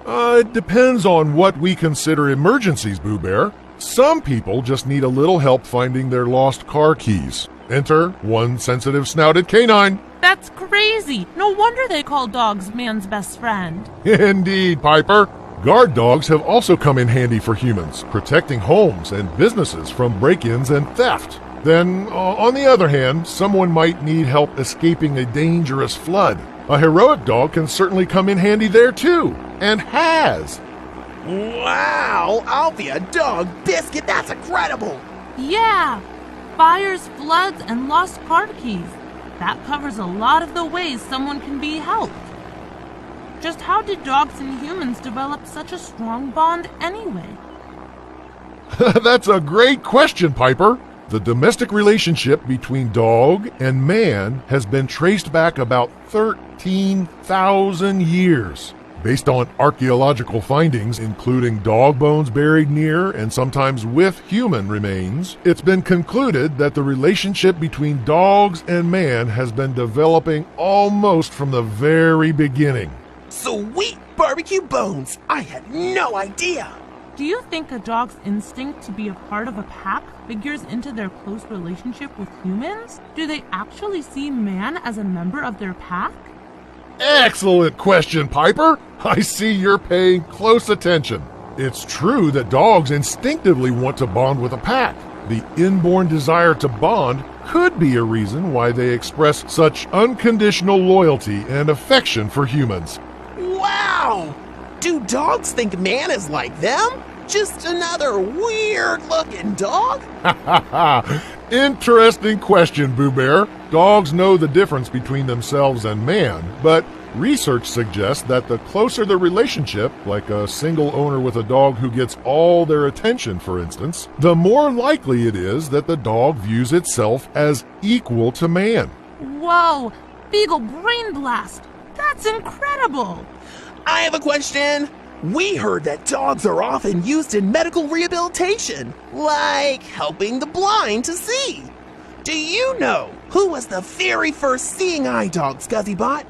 It depends on what we consider emergencies, Boo Bear. Some people just need a little help finding their lost car keys. Enter one sensitive snouted canine. That's crazy. No wonder they call dogs man's best friend. Indeed, Piper. Guard dogs have also come in handy for humans, protecting homes and businesses from break-ins and theft. Then, on the other hand, someone might need help escaping a dangerous flood. A heroic dog can certainly come in handy there too, and has. Wow, I'll be a dog biscuit. That's incredible. Yeah. Fires, floods, and lost car keys. That covers a lot of the ways someone can be helped. Just how did dogs and humans develop such a strong bond anyway? That's a great question, Piper. The domestic relationship between dog and man has been traced back about 13,000 years. Based on archaeological findings, including dog bones buried near and sometimes with human remains, it's been concluded that the relationship between dogs and man has been developing almost from the very beginning. Sweet barbecue bones! I had no idea! Do you think a dog's instinct to be a part of a pack figures into their close relationship with humans? Do they actually see man as a member of their pack? Excellent question, Piper. I see you're paying close attention. It's true that dogs instinctively want to bond with a pack. The inborn desire to bond could be a reason why they express such unconditional loyalty and affection for humans. Wow! Do dogs think man is like them? Just another weird-looking dog? Interesting question, Boo Bear. Dogs know the difference between themselves and man, but research suggests that the closer the relationship, like a single owner with a dog who gets all their attention, for instance, the more likely it is that the dog views itself as equal to man. Whoa! Beagle brain blast! That's incredible! I have a question. We heard that dogs are often used in medical rehabilitation, like helping the blind to see. Do you know who was the very first seeing eye dog, Scuzzybot?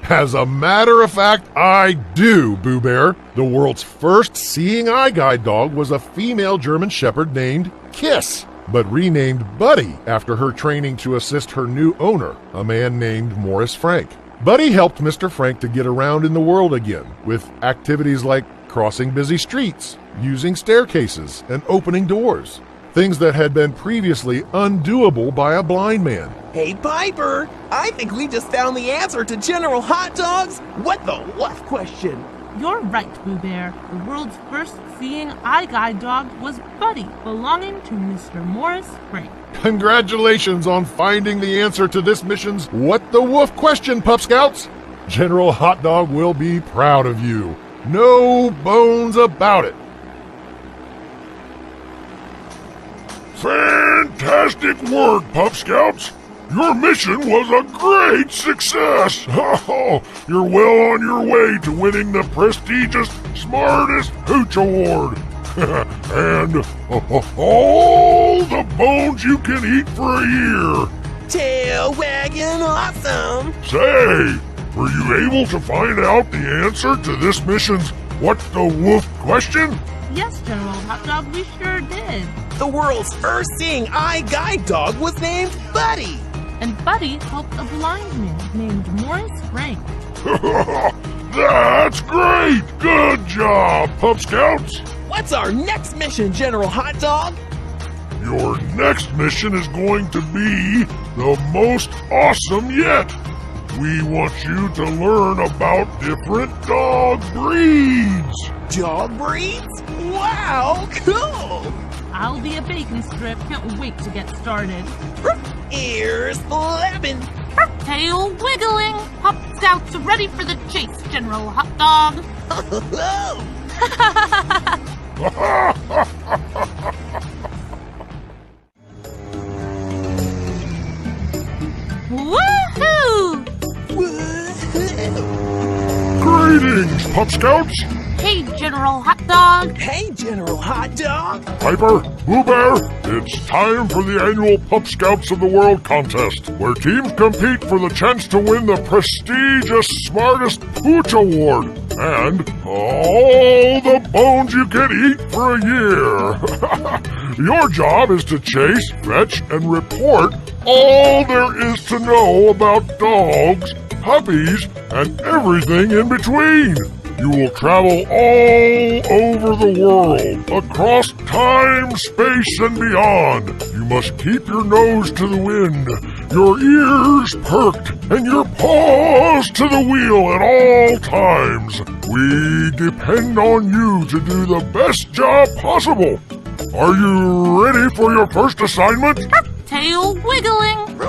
As a matter of fact, I do, Boo Bear. The world's first seeing eye guide dog was a female German Shepherd named Kiss, but renamed Buddy after her training to assist her new owner, a man named Morris Frank. Buddy helped Mr. Frank to get around in the world again, with activities like crossing busy streets, using staircases, and opening doors. Things that had been previously undoable by a blind man. Hey, Piper, I think we just found the answer to General Hot Dog's what the what question. You're right, Boo Bear. The world's first seeing eye guide dog was Buddy, belonging to Mr. Morris Frank. Congratulations on finding the answer to this mission's What the Woof question, Pup Scouts! General Hot Dog will be proud of you. No bones about it. Fantastic work, Pup Scouts! Your mission was a great success! Oh, you're well on your way to winning the prestigious Smartest Hooch Award! And all the bones you can eat for a year! Tail wagging awesome! Say, were you able to find out the answer to this mission's What the Woof question? Yes, General Hot Dog, we sure did. The world's first seeing eye guide dog was named Buddy. And Buddy helped a blind man named Morris Frank. That's great! Good job, Pup Scouts! What's our next mission, General Hot Dog? Your next mission is going to be the most awesome yet. We want you to learn about different dog breeds. Dog breeds? Wow, cool! I'll be a bacon strip. Can't wait to get started. Ears flapping. Tail wiggling. Pup Scouts ready for the chase, General Hot Dog. Woohoo! Greetings, Pup Scouts! Hey, General Hot Dog. Hey, General Hot Dog. Piper, Boo Bear, it's time for the annual Pup Scouts of the World contest, where teams compete for the chance to win the prestigious Smartest Pooch Award and all the bones you can eat for a year. Your job is to chase, fetch, and report all there is to know about dogs, puppies, and everything in between. You will travel all over the world, across time, space, and beyond. You must keep your nose to the wind, your ears perked, and your paws to the wheel at all times. We depend on you to do the best job possible. Are you ready for your first assignment? Tail wiggling.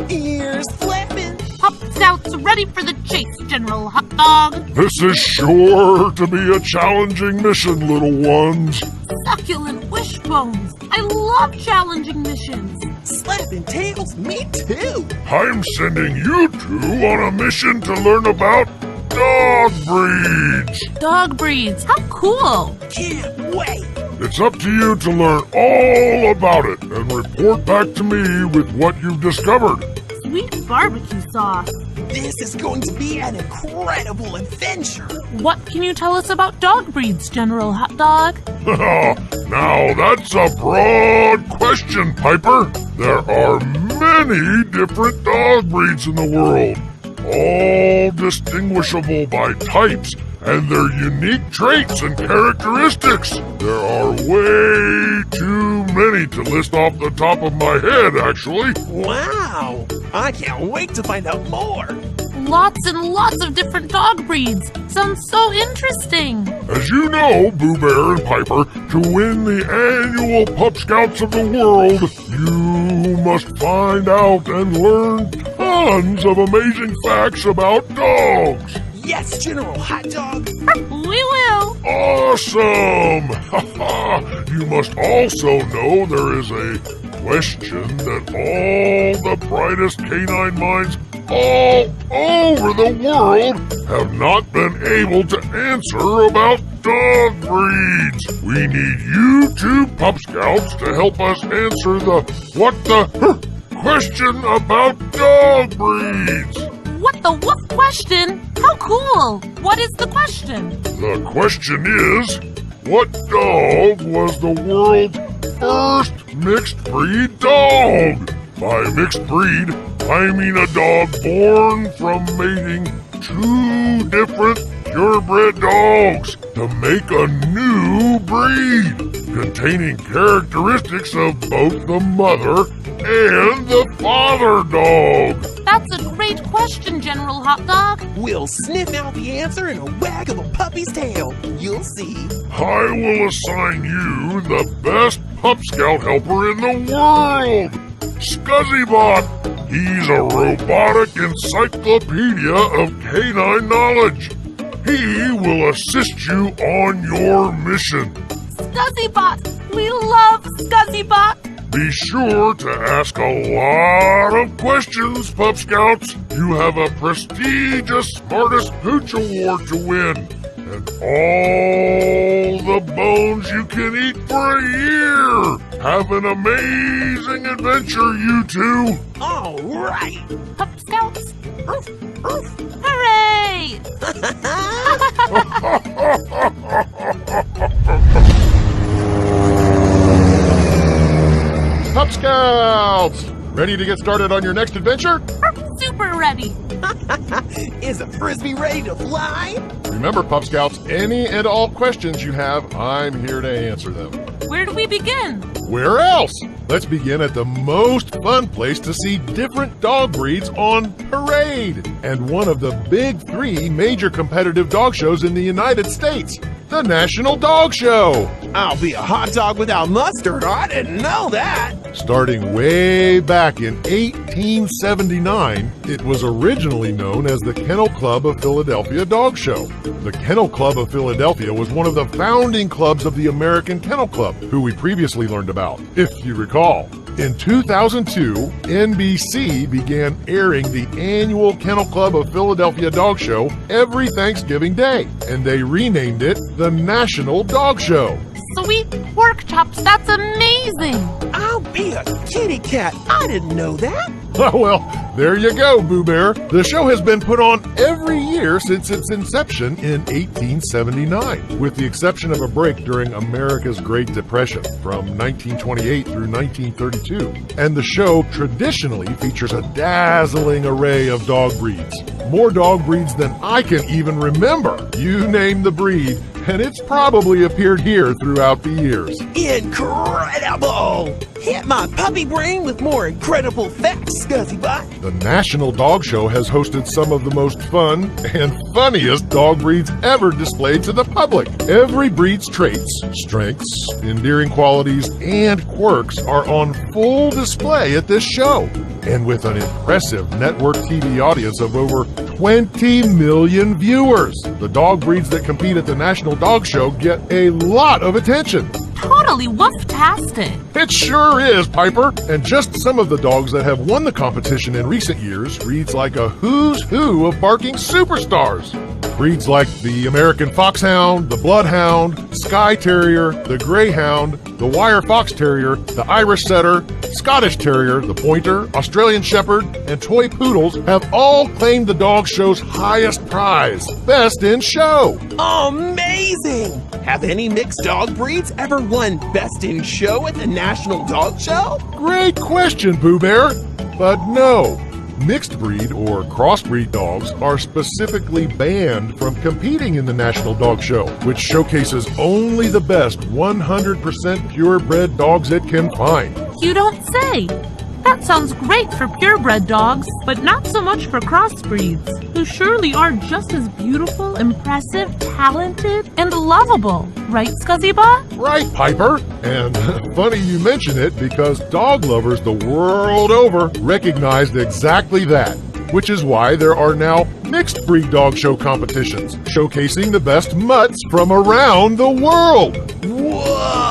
Ears flapping. Pup Scouts ready for the chase, General Hot Dog. This is sure to be a challenging mission, little ones. Succulent wishbones. I love challenging missions. Slapping tails, me too. I'm sending you two on a mission to learn about dog breeds. Dog breeds. How cool. Can't wait. It's up to you to learn all about it and report back to me with what you've discovered. Sweet barbecue sauce. This is going to be an incredible adventure. What can you tell us about dog breeds, General Hot Dog? Now that's a broad question, Piper. There are many different dog breeds in the world, all distinguishable by types and their unique traits and characteristics. There are way too many to list off the top of my head, actually. Wow. I can't wait to find out more. Lots and lots of different dog breeds. Sounds so interesting. As you know, Boo Bear and Piper, to win the annual Pup Scouts of the world, you must find out and learn tons of amazing facts about dogs. Yes, General Hot Dog. We will. Awesome! You must also know there is a question that all the brightest canine minds all over the world have not been able to answer about dog breeds. We need you two Pup Scouts to help us answer the question about dog breeds. What the woof question? How cool! What is the question? The question is, what dog was the world's first mixed breed dog? By mixed breed, I mean a dog born from mating two different purebred dogs to make a new breed, containing characteristics of both the mother and the father dog. That's a great question, General Hot Dog. We'll sniff out the answer in a wag of a puppy's tail. You'll see. I will assign you the best Pup Scout helper in the world, ScuzzyBot. He's a robotic encyclopedia of canine knowledge. He will assist you on your mission. ScuzzyBot! We love ScuzzyBot! Be sure to ask a lot of questions, Pup Scouts. You have a prestigious Smartest Pooch Award to win, and all the bones you can eat for a year. Have an amazing adventure, you two. All right. Pup Scouts! Hooray! Pup Scouts! Ready to get started on your next adventure? Super ready! Is a frisbee ready to fly? Remember, Pup Scouts, any and all questions you have, I'm here to answer them. Where do we begin? Where else? Let's begin at the most fun place to see different dog breeds on parade, and one of the big three major competitive dog shows in the United States, the National Dog Show. I'll be a hot dog without mustard. I didn't know that. Starting way back in 1879, it was originally known as the Kennel Club of Philadelphia Dog Show. The Kennel Club of Philadelphia was one of the founding clubs of the American Kennel Club, who we previously learned about, if you recall. In 2002, NBC began airing the annual Kennel Club of Philadelphia Dog Show every Thanksgiving Day, and they renamed it the National Dog Show. Sweet pork chops, that's amazing! I'll be a kitty cat. I didn't know that. Oh, well, there you go, Boo Bear. The show has been put on every year since its inception in 1879, with the exception of a break during America's Great Depression from 1928 through 1932. And the show traditionally features a dazzling array of dog breeds. More dog breeds than I can even remember. You name the breed, and it's probably appeared here throughout the years. Incredible! Hit my puppy brain with more incredible facts, ScuzzyBot. The National Dog Show has hosted some of the most fun and funniest dog breeds ever displayed to the public. Every breed's traits, strengths, endearing qualities, and quirks are on full display at this show. And with an impressive network TV audience of over 20 million viewers, the dog breeds that compete at the National Dog Show get a lot of attention. Totally woof-tastic. It sure is, Piper. And just some of the dogs that have won the competition in recent years reads like a who's who of barking superstars. Breeds like the American Foxhound, the Bloodhound, Skye Terrier, the Greyhound, the Wire Fox Terrier, the Irish Setter, Scottish Terrier, the Pointer, Australian Shepherd, and Toy Poodles have all claimed the dog show's highest prize, Best in Show. Amazing! Have any mixed dog breeds ever won Best in Show at the National Dog Show? Great question, Boo Bear. But no. Mixed breed or crossbreed dogs are specifically banned from competing in the National Dog Show, which showcases only the best 100% purebred dogs it can find. You don't say. That sounds great for purebred dogs, but not so much for crossbreeds, who surely are just as beautiful, impressive, talented, and lovable. Right, ScuzzyBot? Right, Piper. And funny you mention it because dog lovers the world over recognized exactly that, which is why there are now mixed breed dog show competitions showcasing the best mutts from around the world. Whoa!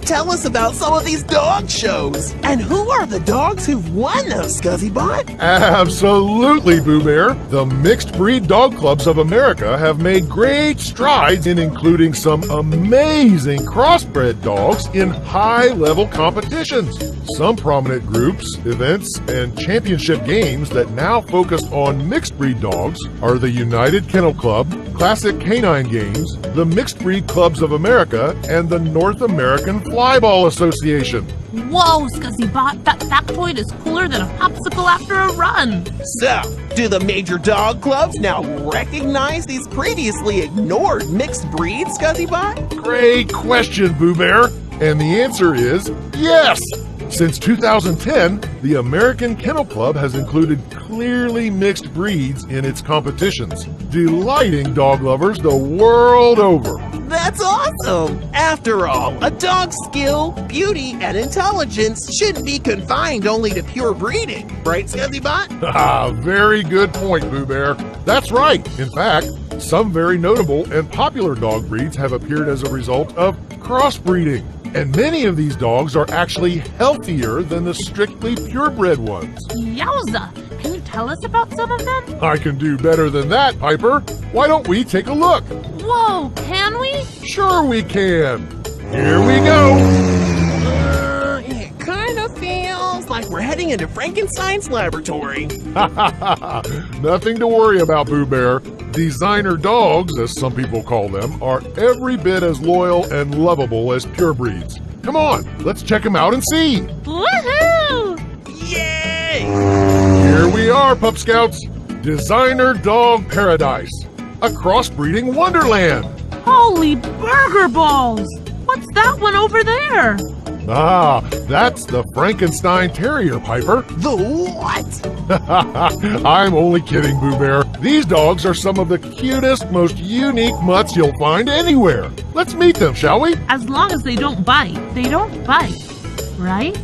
Tell us about some of these dog shows. And who are the dogs who've won those, ScuzzyBot? Absolutely, Boo Bear. The Mixed Breed Dog Clubs of America have made great strides in including some amazing crossbred dogs in high-level competitions. Some prominent groups, events, and championship games that now focus on mixed breed dogs are the United Kennel Club, Classic Canine Games, the Mixed Breed Clubs of America, and the North American Flyball Association. Whoa, ScuzzyBot, that factoid is cooler than a popsicle after a run. So, do the major dog clubs now recognize these previously ignored mixed breeds, ScuzzyBot? Great question, Boo Bear. And the answer is yes. Since 2010, the American Kennel Club has included clearly mixed breeds in its competitions, delighting dog lovers the world over. That's awesome! After all, a dog's skill, beauty, and intelligence shouldn't be confined only to pure breeding, right, ScuzzyBot? Ah, very good point, Boo Bear. That's right. In fact, some very notable and popular dog breeds have appeared as a result of crossbreeding. And many of these dogs are actually healthier than the strictly purebred ones. Yowza! Can you tell us about some of them? I can do better than that, Piper. Why don't we take a look? Whoa, can we? Sure we can. Here we go. It kind of feels like we're heading into Frankenstein's laboratory. Nothing to worry about, Boo Bear. Designer dogs, as some people call them, are every bit as loyal and lovable as purebreeds. Come on, let's check them out and see. Woohoo! Yay! Here we are, Pup Scouts. Designer Dog Paradise, a crossbreeding wonderland. Holy burger balls! What's that one over there? Ah, that's the Frankenstein Terrier, Piper. The what? I'm only kidding, Boo Bear. These dogs are some of the cutest, most unique mutts you'll find anywhere. Let's meet them, shall we? As long as they don't bite. They don't bite, right?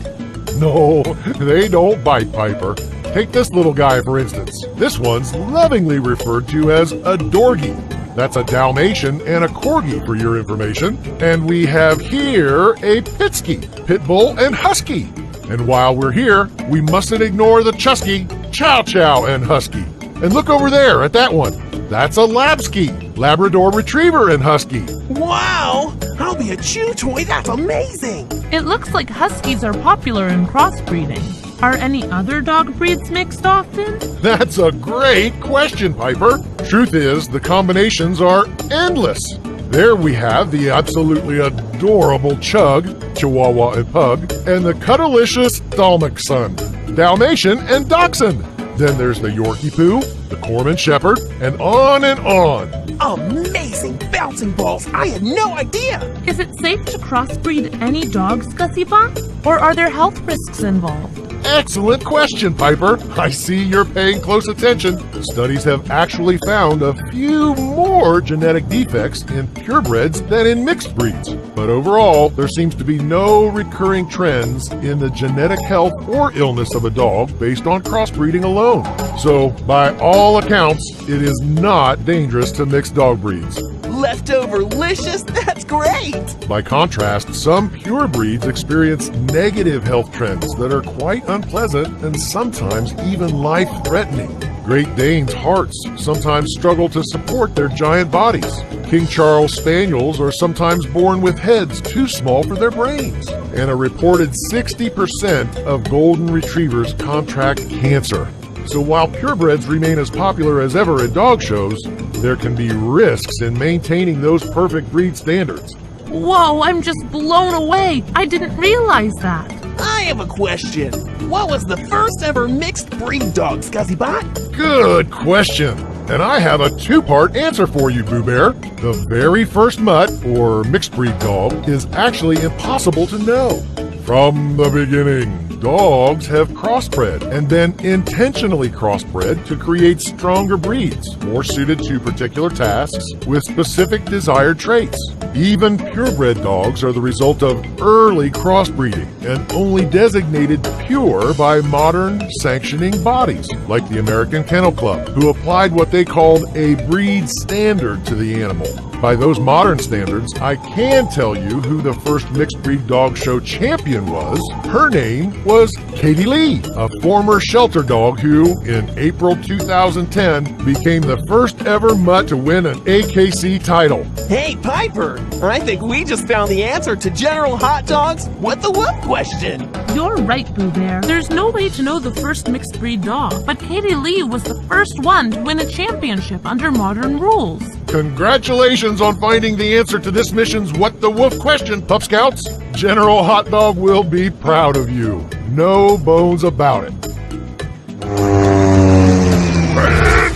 No, they don't bite, Piper. Take this little guy, for instance. This one's lovingly referred to as a Dorgie. That's a Dalmatian and a Corgi for your information. And we have here a Pitsky, Pit Bull and Husky. And while we're here, we mustn't ignore the Chusky, Chow Chow and Husky. And look over there at that one. That's a Labsky, Labrador Retriever and Husky. Wow! I'll be a chew toy, that's amazing! It looks like Huskies are popular in crossbreeding. Are any other dog breeds mixed often? That's a great question, Piper. Truth is, the combinations are endless. There we have the absolutely adorable Chug, Chihuahua and Pug, and the cuddlicious Dalmatian, Dalmatian and Dachshund. Then there's the Yorkie Poo, the Corman Shepherd, and on and on. Amazing bouncing balls! I had no idea! Is it safe to crossbreed any dogs, Gussie Bot? Or are there health risks involved? Excellent question, Piper. I see you're paying close attention. Studies have actually found a few more genetic defects in purebreds than in mixed breeds. But overall, there seems to be no recurring trends in the genetic health or illness of a dog based on crossbreeding alone. So, by all accounts, it is not dangerous to mix dog breeds. Leftover-licious? That's great! By contrast, some pure breeds experience negative health trends that are quite unpleasant and sometimes even life-threatening. Great Danes' hearts sometimes struggle to support their giant bodies. King Charles Spaniels are sometimes born with heads too small for their brains. And a reported 60% of golden retrievers contract cancer. So while purebreds remain as popular as ever at dog shows, there can be risks in maintaining those perfect breed standards. Whoa, I'm just blown away. I didn't realize that. I have a question. What was the first ever mixed breed dog, Scuzzybot? Good question. And I have a two-part answer for you, Boo Bear. The very first mutt, or mixed breed dog, is actually impossible to know. From the beginning, dogs have crossbred and then intentionally crossbred to create stronger breeds, more suited to particular tasks with specific desired traits. Even purebred dogs are the result of early crossbreeding and only designated pure by modern sanctioning bodies, like the American Kennel Club, who applied what they called a breed standard to the animal. By those modern standards, I can tell you who the first mixed breed dog show champion was. Her name was Katie Lee, a former shelter dog who, in April 2010, became the first ever mutt to win an AKC title. Hey, Piper! I think we just found the answer to General Hot Dog's What the Whoop question. You're right, Boo Bear. There's no way to know the first mixed breed dog, but Katie Lee was the first one to win a championship under modern rules. Congratulations on finding the answer to this mission's What the Woof question, Pup Scouts. General Hot Dog will be proud of you. No bones about it.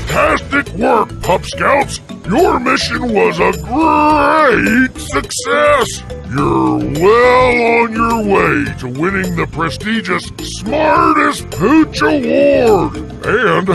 Fantastic work, Pup Scouts! Your mission was a great success! You're well on your way to winning the prestigious Smartest Pooch Award! And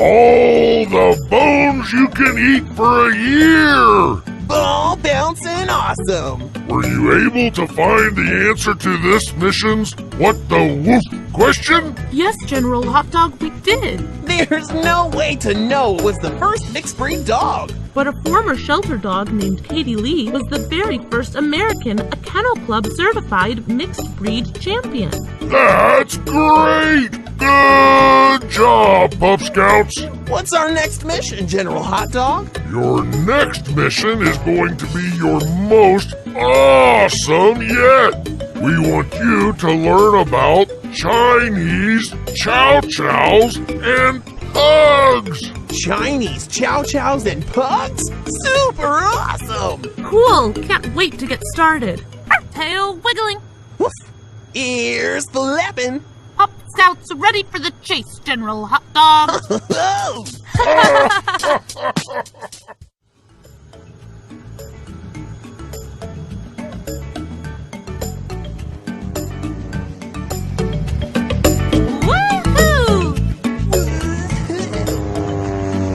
all the bones you can eat for a year! Ball bouncing awesome! Were you able to find the answer to this mission's What the Woof question? Yes, General Hot Dog, we did. There's no way to know it was the first mixed breed dog. But a former shelter dog named Katie Lee was the very first American Kennel Club certified mixed breed champion. That's great! Good job, Pup Scouts! What's our next mission, General Hot Dog? Your next mission is going to be your most awesome yet! We want you to learn about Chinese Chow Chows and Pugs! Chinese Chow Chows and Pugs? Super awesome! Cool! Can't wait to get started. Tail wiggling. Woof! Ears flapping. Pup Scouts ready for the chase, General Hot Dog.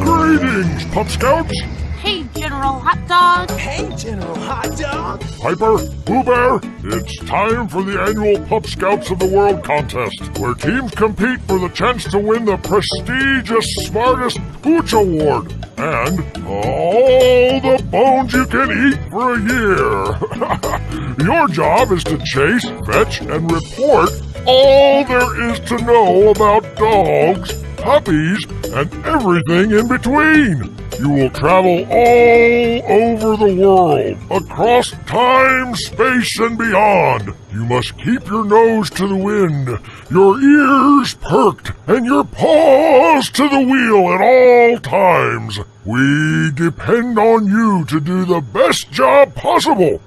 Greetings, Pup Scouts! Hey, General Hot Dog. Hey, General Hot Dog. Piper, Boo Bear, it's time for the annual Pup Scouts of the World contest, where teams compete for the chance to win the prestigious Smartest Pooch Award and all the bones you can eat for a year. Your job is to chase, fetch, and report all there is to know about dogs, puppies, and everything in between. You will travel all over the world, across time, space, and beyond. You must keep your nose to the wind, your ears perked, and your paws to the wheel at all times. We depend on you to do the best job possible.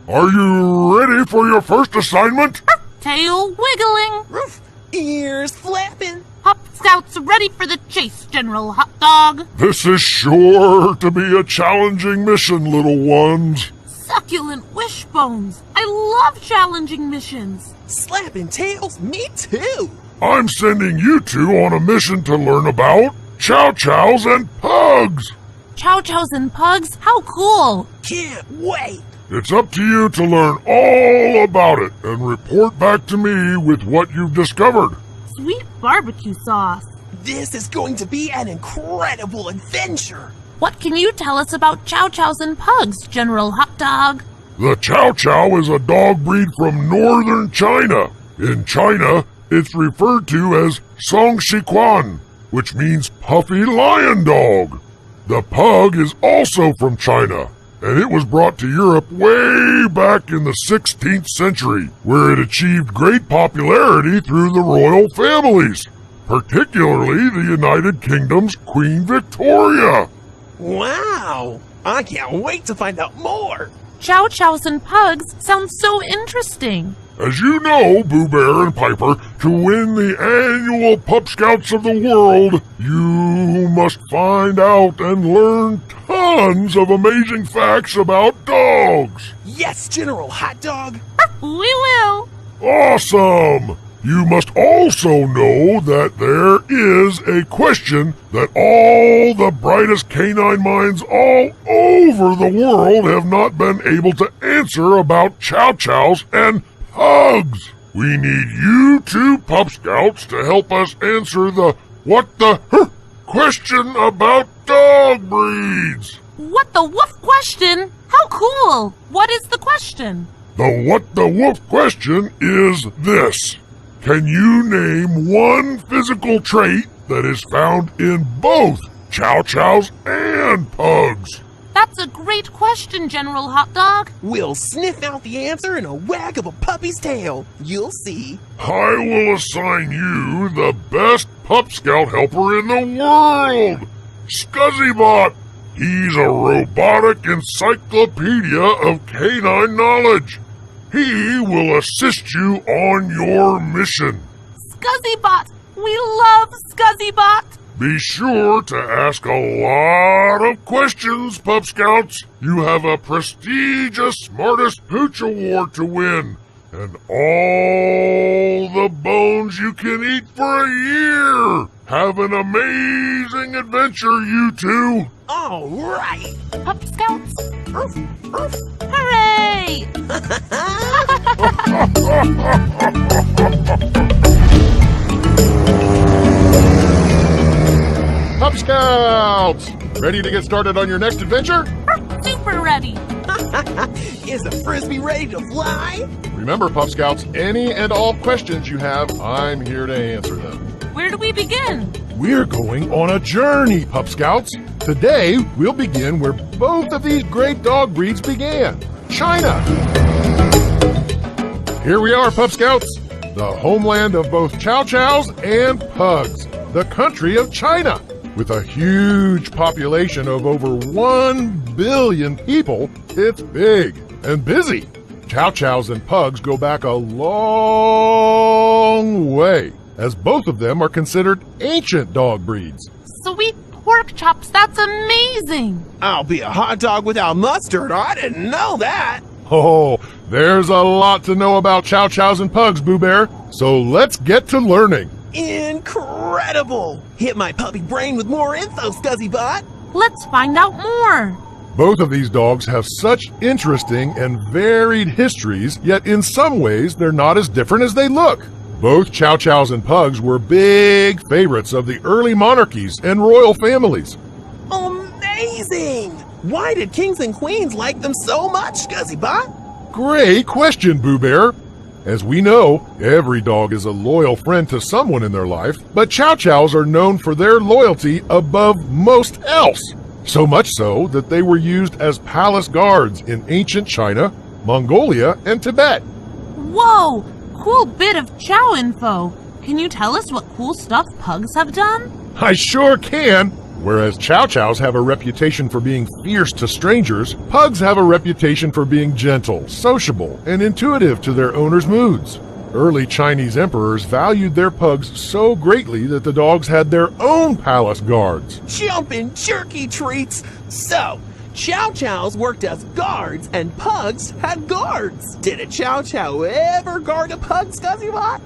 Are you ready for your first assignment? Tail wiggling. Roof. Ears flapping. Pup Scouts ready for the chase, General Hot Dog. This is sure to be a challenging mission, little ones. Succulent wishbones. I love challenging missions. Slapping tails? Me too! I'm sending you two on a mission to learn about chow chows and pugs. Chow chows and pugs? How cool! Can't wait! It's up to you to learn all about it and report back to me with what you've discovered. Sweet barbecue sauce. This is going to be an incredible adventure! What can you tell us about chow chows and pugs, General Hot Dog? The chow chow is a dog breed from northern China. In China, it's referred to as Song Quan, which means puffy lion dog. The pug is also from China, and it was brought to Europe way back in the 16th century, where it achieved great popularity through the royal families, particularly the United Kingdom's Queen Victoria. Wow! I can't wait to find out more! Chow chows and pugs sounds so interesting. As you know, Boo Bear and Piper, to win the annual Pup Scouts of the world, you must find out and learn tons of amazing facts about dogs. Yes, General Hot Dog! We will. Awesome! You must also know that there is a question that all the brightest canine minds all over the world have not been able to answer about chow chows and pugs. We need you two Pup Scouts to help us answer the question about dog breeds. What the woof question? How cool! What is the question? The what the woof question is this. Can you name one physical trait that is found in both chow chows and pugs? That's a great question, General Hot Dog. We'll sniff out the answer in a wag of a puppy's tail. You'll see. I will assign you the best Pup Scout helper in the world, ScuzzyBot. He's a robotic encyclopedia of canine knowledge. He will assist you on your mission. ScuzzyBot! We love ScuzzyBot! Be sure to ask a lot of questions, Pup Scouts. You have a prestigious Smartest Pooch Award to win, and all the bones you can eat for a year. Have an amazing adventure, you two. All right! Pup Scouts! Hooray! Pup Scouts! Ready to get started on your next adventure? Super ready! Is the frisbee ready to fly? Remember, Pup Scouts, any and all questions you have, I'm here to answer them. Where do we begin? We're going on a journey, Pup Scouts. Today, we'll begin where both of these great dog breeds began, China. Here we are, Pup Scouts, the homeland of both chow chows and pugs, the country of China. With a huge population of over 1 billion people, it's big and busy. Chow chows and pugs go back a long way, as both of them are considered ancient dog breeds. Sweet pork chops, that's amazing! I'll be a hot dog without mustard. I didn't know that. Oh, there's a lot to know about chow chows and pugs, Boo Bear. So let's get to learning. Incredible! Hit my puppy brain with more info, ScuzzyBot. Let's find out more. Both of these dogs have such interesting and varied histories, yet in some ways they're not as different as they look. Both chow chows and pugs were big favorites of the early monarchies and royal families. Amazing! Why did kings and queens like them so much, ScuzzyBot? Great question, Boo Bear. As we know, every dog is a loyal friend to someone in their life, but chow chows are known for their loyalty above most else. So much so that they were used as palace guards in ancient China, Mongolia, and Tibet. Whoa! Cool bit of chow info. Can you tell us what cool stuff pugs have done? I sure can! Whereas chow chows have a reputation for being fierce to strangers, pugs have a reputation for being gentle, sociable, and intuitive to their owners' moods. Early Chinese emperors valued their pugs so greatly that the dogs had their own palace guards. Jumpin' jerky treats! So, Chow Chows worked as guards and pugs had guards. Did a Chow Chow ever guard a pug, ScuzzyBot?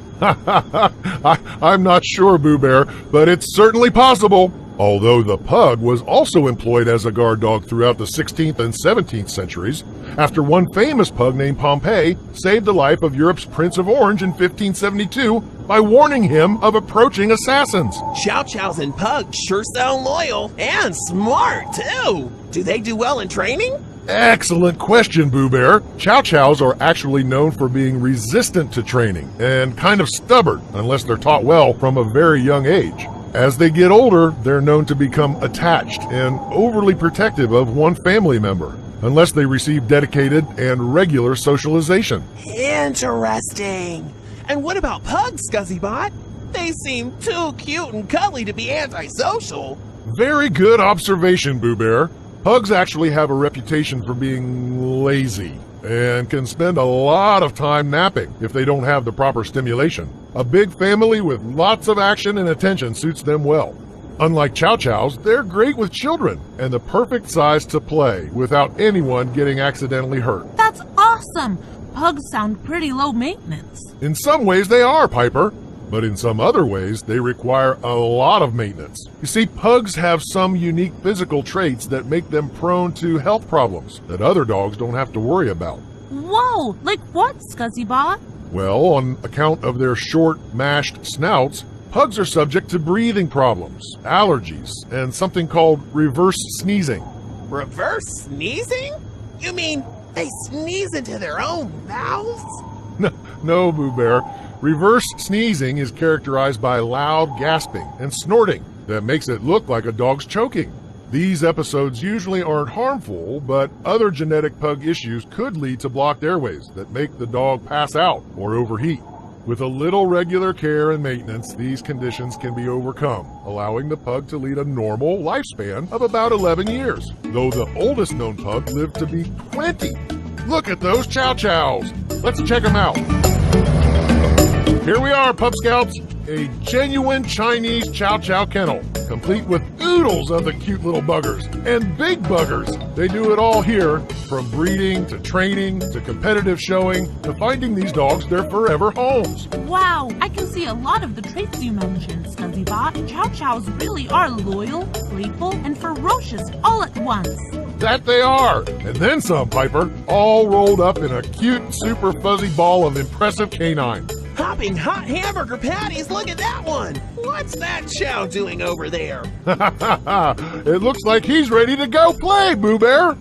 I'm not sure, Boo Bear, but it's certainly possible. Although the pug was also employed as a guard dog throughout the 16th and 17th centuries, after one famous pug named Pompey saved the life of Europe's Prince of Orange in 1572 by warning him of approaching assassins. Chow Chows and pugs sure sound loyal and smart, too. Do they do well in training? Excellent question, Boo Bear. Chow Chows are actually known for being resistant to training and kind of stubborn unless they're taught well from a very young age. As they get older, they're known to become attached and overly protective of one family member, unless they receive dedicated and regular socialization. Interesting. And what about pugs, ScuzzyBot? They seem too cute and cuddly to be antisocial. Very good observation, Boo Bear. Pugs actually have a reputation for being lazy and can spend a lot of time napping if they don't have the proper stimulation. A big family with lots of action and attention suits them well. Unlike Chow Chows, they're great with children and the perfect size to play without anyone getting accidentally hurt. That's awesome! Pugs sound pretty low maintenance. In some ways they are, Piper, but in some other ways they require a lot of maintenance. You see, pugs have some unique physical traits that make them prone to health problems that other dogs don't have to worry about. Whoa! Like what, ScuzzyBot? Well, on account of their short, mashed snouts, pugs are subject to breathing problems, allergies, and something called reverse sneezing. Reverse sneezing? You mean they sneeze into their own mouths? No, Boo Bear. Reverse sneezing is characterized by loud gasping and snorting that makes it look like a dog's choking. These episodes usually aren't harmful, but other genetic pug issues could lead to blocked airways that make the dog pass out or overheat. With a little regular care and maintenance, these conditions can be overcome, allowing the pug to lead a normal lifespan of about 11 years, though the oldest known pug lived to be 20. Look at those Chow Chows! Let's check them out. Here we are, Pup Scouts, a genuine Chinese Chow Chow kennel, complete with oodles of the cute little buggers and big buggers. They do it all here, from breeding to training to competitive showing to finding these dogs their forever homes. Wow, I can see a lot of the traits you mentioned, ScuzzyBot. Chow Chows really are loyal, playful, and ferocious all at once. That they are, and then some, Piper, all rolled up in a cute, super fuzzy ball of impressive canine. Hopping hot hamburger patties, look at that one! What's that Chow doing over there? It looks like he's ready to go play, Boo Bear!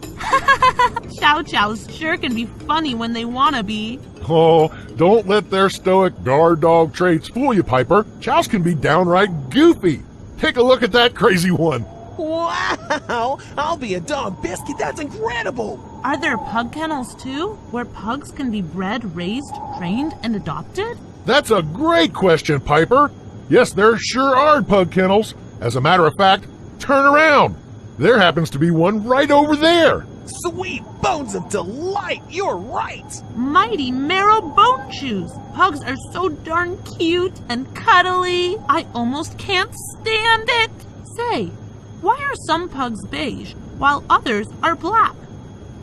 Chow Chows sure can be funny when they wanna be. Oh, don't let their stoic guard dog traits fool you, Piper. Chows can be downright goofy. Take a look at that crazy one. Wow! I'll be a dog biscuit, that's incredible! Are there pug kennels too, where pugs can be bred, raised, trained, and adopted? That's a great question, Piper. Yes, there sure are pug kennels. As a matter of fact, turn around. There happens to be one right over there. Sweet bones of delight, you're right! Mighty marrow bone chews. Pugs are so darn cute and cuddly. I almost can't stand it. Say, why are some pugs beige while others are black?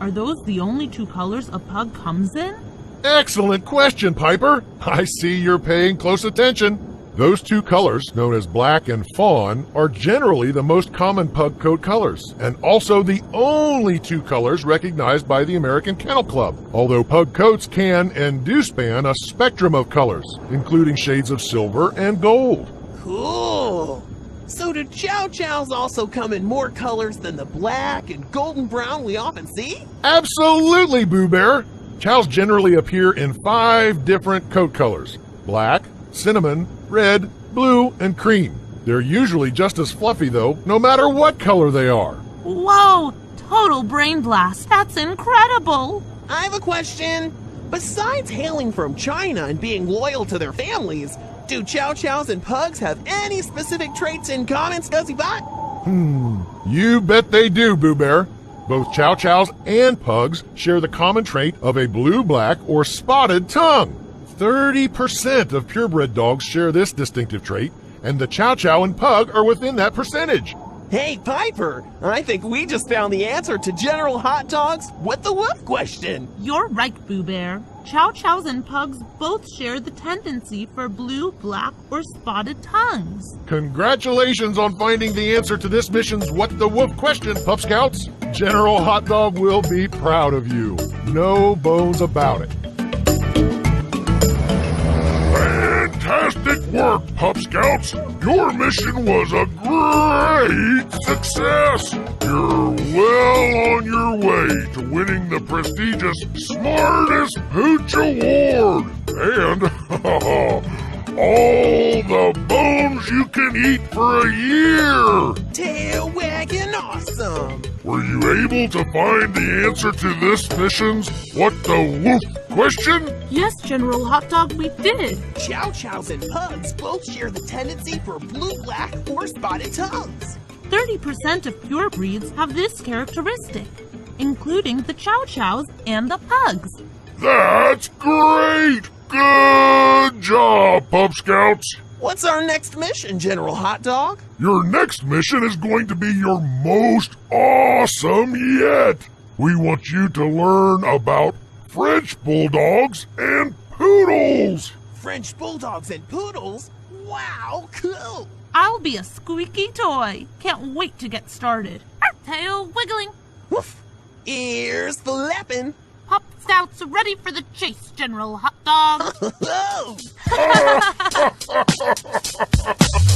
Are those the only two colors a pug comes in? Excellent question, Piper. I see you're paying close attention. Those two colors, known as black and fawn, are generally the most common pug coat colors, and also the only two colors recognized by the American Kennel Club, although pug coats can and do span a spectrum of colors, including shades of silver and gold. Cool! So do Chow Chows also come in more colors than the black and golden brown we often see? Absolutely, Boo Bear! Chows generally appear in 5 different coat colors: black, cinnamon, red, blue, and cream. They're usually just as fluffy, though, no matter what color they are. Whoa! Total brain blast. That's incredible! I have a question. Besides hailing from China and being loyal to their families, do Chow Chows and pugs have any specific traits in common, ScuzzyBot? You bet they do, Boo Bear. Both Chow Chows and pugs share the common trait of a blue-black or spotted tongue. 30% of purebred dogs share this distinctive trait, and the Chow Chow and Pug are within that percentage. Hey, Piper, I think we just found the answer to General Hot Dog's What the Woof question. You're right, Boo Bear. Chow Chows and Pugs both share the tendency for blue, black, or spotted tongues. Congratulations on finding the answer to this mission's What the Woof question, Pup Scouts. General Hot Dog will be proud of you. No bones about it. Fantastic work, Pup Scouts! Your mission was a great success! You're well on your way to winning the prestigious Smartest Pooch Award! And all the bones you can eat for a year! Tail wagging awesome! Were you able to find the answer to this mission's What the Woof question? Yes, General Hot Dog, we did. Chow Chows and Pugs both share the tendency for blue, black, or spotted tongues. 30% of pure breeds have this characteristic, including the Chow Chows and the Pugs. That's great! Good job, Pup Scouts! What's our next mission, General Hot Dog? Your next mission is going to be your most awesome yet! We want you to learn about French Bulldogs and Poodles! French Bulldogs and Poodles? Wow, cool! I'll be a squeaky toy. Can't wait to get started. Tail wiggling. Woof! Ears flapping. Pup Scouts ready for the chase, General Hot Dog.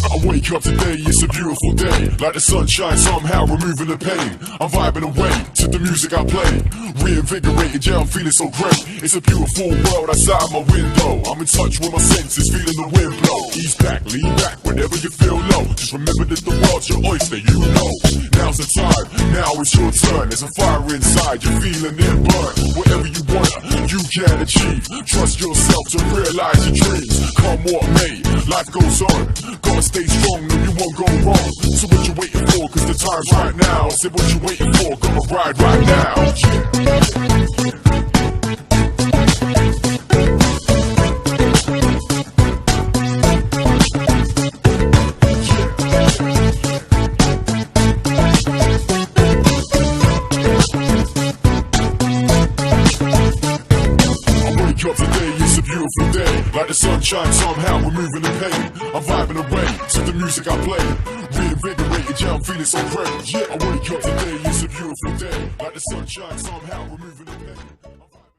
I wake up today, it's a beautiful day. Like the sunshine somehow removing the pain. I'm vibing away to the music I play. Reinvigorated, yeah, I'm feeling so great. It's a beautiful world outside my window. I'm in touch with my senses, feeling the wind blow. Ease back, lean back, whenever you feel low. Just remember that the world's your oyster, you know. Now's the time, now it's your turn. There's a fire inside, you're feeling it burn. Whatever you want, you can achieve. Trust yourself to realize your dreams. Come what may, life goes on. Gotta stay strong, no you won't go wrong. So what you waiting for, cause the time's right now. Say what you waiting for, gonna ride right now. Like the sunshine, somehow removing the pain. I'm vibing away to the music I play. Reinvigorated, yeah, I'm feeling so great. Yeah, I wake up today, it's a beautiful day. Like the sunshine, somehow removing the pain.